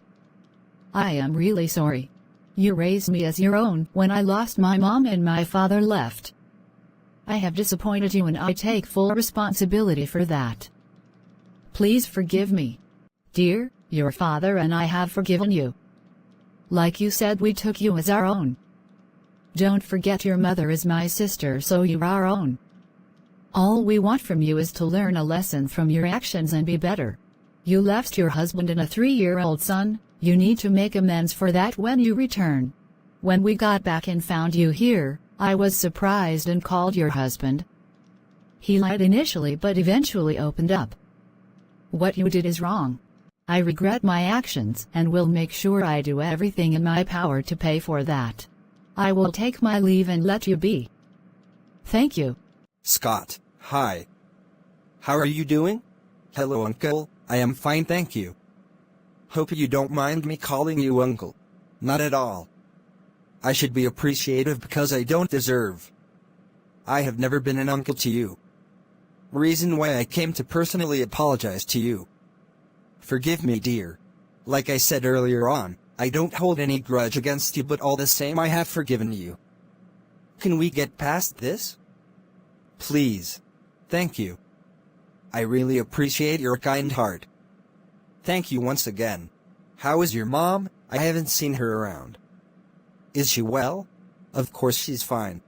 I am really sorry. You raised me as your own when I lost my mom and my father left. I have disappointed you and I take full responsibility for that. Please forgive me. Dear, your father and I have forgiven you. Like you said, we took you as our own. Don't forget your mother is my sister, so you're our own. All we want from you is to learn a lesson from your actions and be better. You left your husband and a 3-year-old son. You need to make amends for that when you return. When we got back and found you here, I was surprised and called your husband. He lied initially but eventually opened up. What you did is wrong. I regret my actions and will make sure I do everything in my power to pay for that. I will take my leave and let you be. Thank you. Scott, hi. How are you doing? Hello, Uncle. I am fine, thank you. Hope you don't mind me calling you Uncle. Not at all. I should be appreciative because I don't deserve. I have never been an uncle to you. Reason why I came to personally apologize to you. Forgive me, dear. Like I said earlier on, I don't hold any grudge against you, but all the same I have forgiven you. Can we get past this? Please. Thank you. I really appreciate your kind heart. Thank you once again. How is your mom? I haven't seen her around. Is she well? Of course she's fine.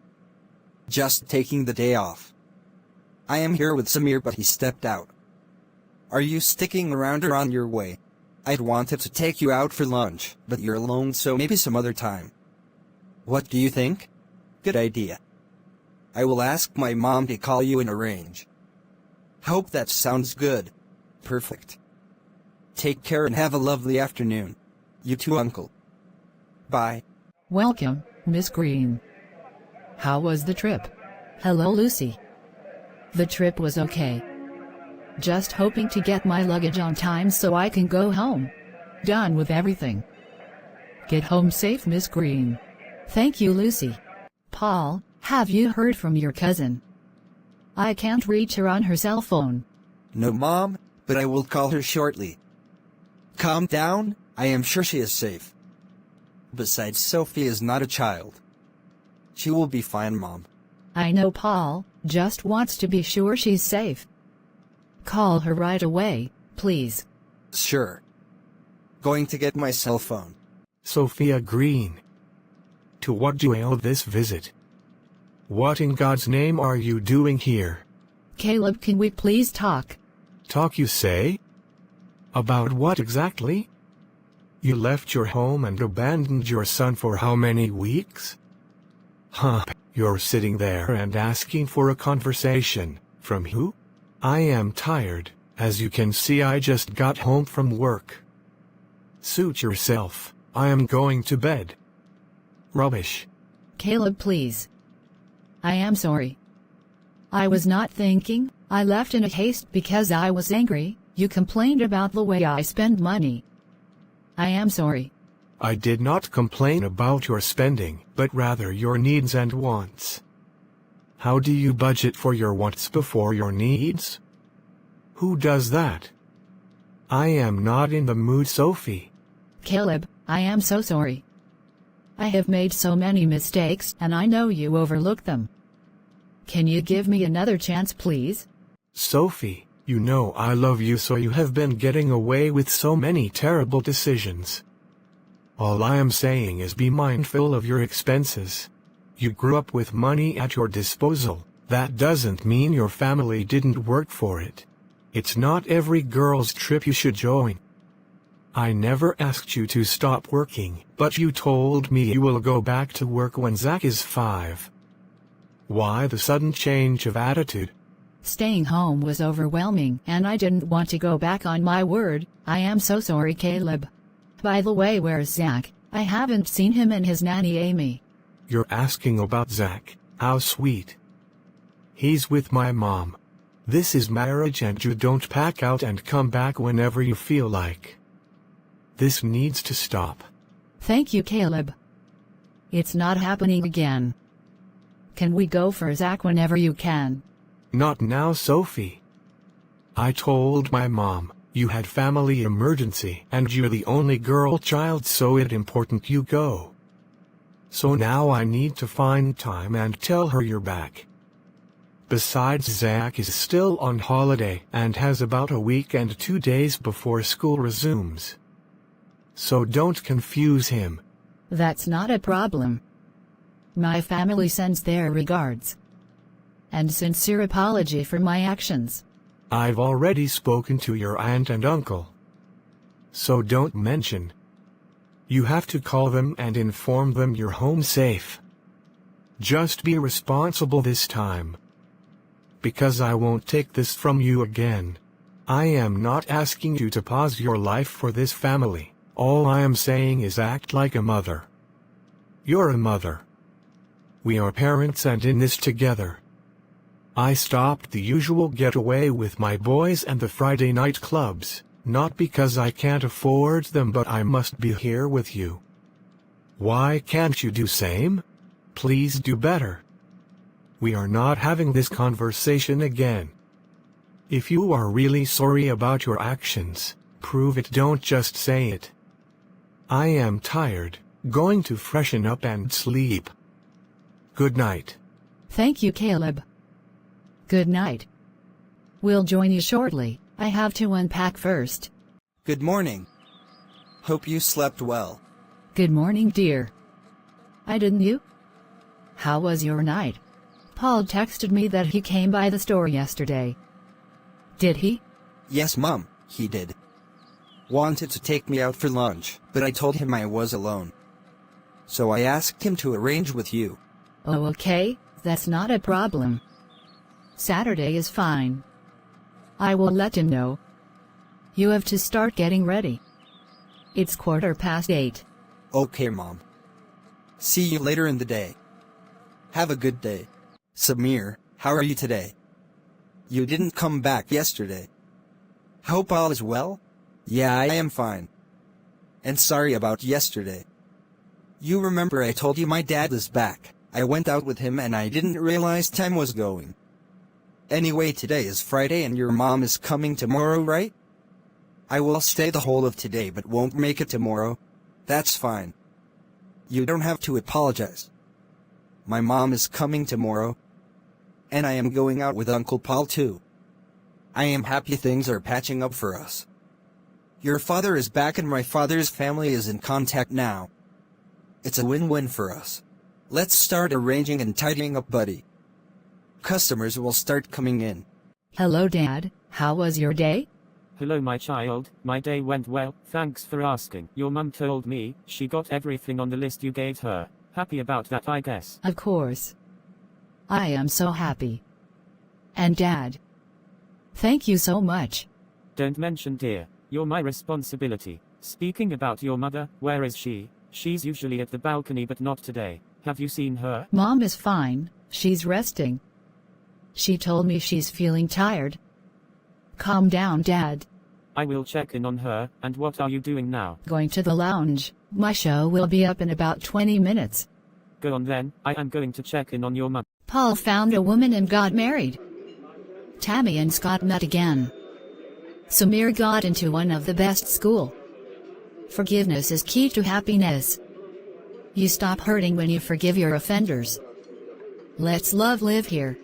Just taking the day off. I am here with Samir, but he stepped out. Are you sticking around or on your way? I'd wanted to take you out for lunch, but you're alone, so maybe some other time. What do you think? Good idea. I will ask my mom to call you and arrange. Hope that sounds good. Perfect. Take care and have a lovely afternoon. You too, Uncle. Bye. Welcome, Miss Green. How was the trip? Hello, Lucy. The trip was okay. Just hoping to get my luggage on time so I can go home. Done with everything. Get home safe, Miss Green. Thank you, Lucy. Paul, have you heard from your cousin? I can't reach her on her cell phone. No, Mom, but I will call her shortly. Calm down, I am sure she is safe. Besides, Sophie is not a child. She will be fine, Mom. I know Paul just wants to be sure she's safe. Call her right away, please. Sure. Going to get my cell phone. Sophia Green. To what do you owe this visit? What in God's name are you doing here? Caleb, can we please talk? Talk, you say? About what exactly? You left your home and abandoned your son for how many weeks? Huh, you're sitting there and asking for a conversation. From who? I am tired. As you can see, I just got home from work. Suit yourself. I am going to bed. Rubbish. Caleb, please. I am sorry. I was not thinking. I left in a haste because I was angry. You complained about the way I spend money. I am sorry. I did not complain about your spending, but rather your needs and wants. How do you budget for your wants before your needs? Who does that? I am not in the mood, Sophie. Caleb, I am so sorry. I have made so many mistakes and I know you overlooked them. Can you give me another chance, please? Sophie, You know I love you, so you have been getting away with so many terrible decisions. All I am saying is be mindful of your expenses. You grew up with money at your disposal. That doesn't mean your family didn't work for it. It's not every girl's trip you should join. I never asked you to stop working, but you told me you will go back to work when Zach is 5. Why the sudden change of attitude? Staying home was overwhelming and I didn't want to go back on my word. I am so sorry, Caleb. By the way, where's Zach? I haven't seen him and his nanny Amy. You're asking about Zach. How sweet. He's with my mom. This is marriage and you don't pack out and come back whenever you feel like. This needs to stop. Thank you, Caleb. It's not happening again. Can we go for Zach whenever you can? Not now, Sophie. I told my mom, you had family emergency and you're the only girl child, so it's important you go. So now I need to find time and tell her you're back. Besides, Zach is still on holiday and has about a week and 2 days before school resumes. So don't confuse him. That's not a problem. My family sends their regards and sincere apology for my actions. I've already spoken to your aunt and uncle. So don't mention. You have to call them and inform them you're home safe. Just be responsible this time. Because I won't take this from you again. I am not asking you to pause your life for this family. All I am saying is act like a mother. You're a mother. We are parents and in this together. I stopped the usual getaway with my boys and the Friday night clubs, not because I can't afford them, but I must be here with you. Why can't you do same? Please do better. We are not having this conversation again. If you are really sorry about your actions, prove it, don't just say it. I am tired, going to freshen up and sleep. Good night. Thank you, Caleb. Good night. We'll join you shortly. I have to unpack first. Good morning. Hope you slept well. Good morning, dear. I didn't you? How was your night? Paul texted me that he came by the store yesterday. Did he? Yes, Mom, he did. Wanted to take me out for lunch, but I told him I was alone. So I asked him to arrange with you. Oh, okay, that's not a problem. Saturday is fine. I will let him know. You have to start getting ready. It's 8:15. Okay, Mom. See you later in the day. Have a good day. Samir, how are you today? You didn't come back yesterday. Hope all is well? Yeah, I am fine. And sorry about yesterday. You remember I told you my dad is back. I went out with him and I didn't realize time was going. Anyway, today is Friday and your mom is coming tomorrow, right? I will stay the whole of today but won't make it tomorrow. That's fine. You don't have to apologize. My mom is coming tomorrow. And I am going out with Uncle Paul too. I am happy things are patching up for us. Your father is back and my father's family is in contact now. It's a win-win for us. Let's start arranging and tidying up, buddy. Customers will start coming in. Hello, Dad. How was your day? Hello, my child. My day went well, thanks for asking. Your mum told me she got everything on the list you gave her. Happy about that, I guess. Of course. I am so happy. And Dad, thank you so much. Don't mention, dear. You're my responsibility. Speaking about your mother, where is she? She's usually at the balcony but not today. Have you seen her? Mom is fine. She's resting. She told me she's feeling tired. Calm down, Dad. I will check in on her. And what are you doing now? Going to the lounge. My show will be up in about 20 minutes. Go on then. I am going to check in on your mum. Paul found a woman and got married. Tammy and Scott met again. Samir got into one of the best school. Forgiveness is key to happiness. You stop hurting when you forgive your offenders. Let's love live here.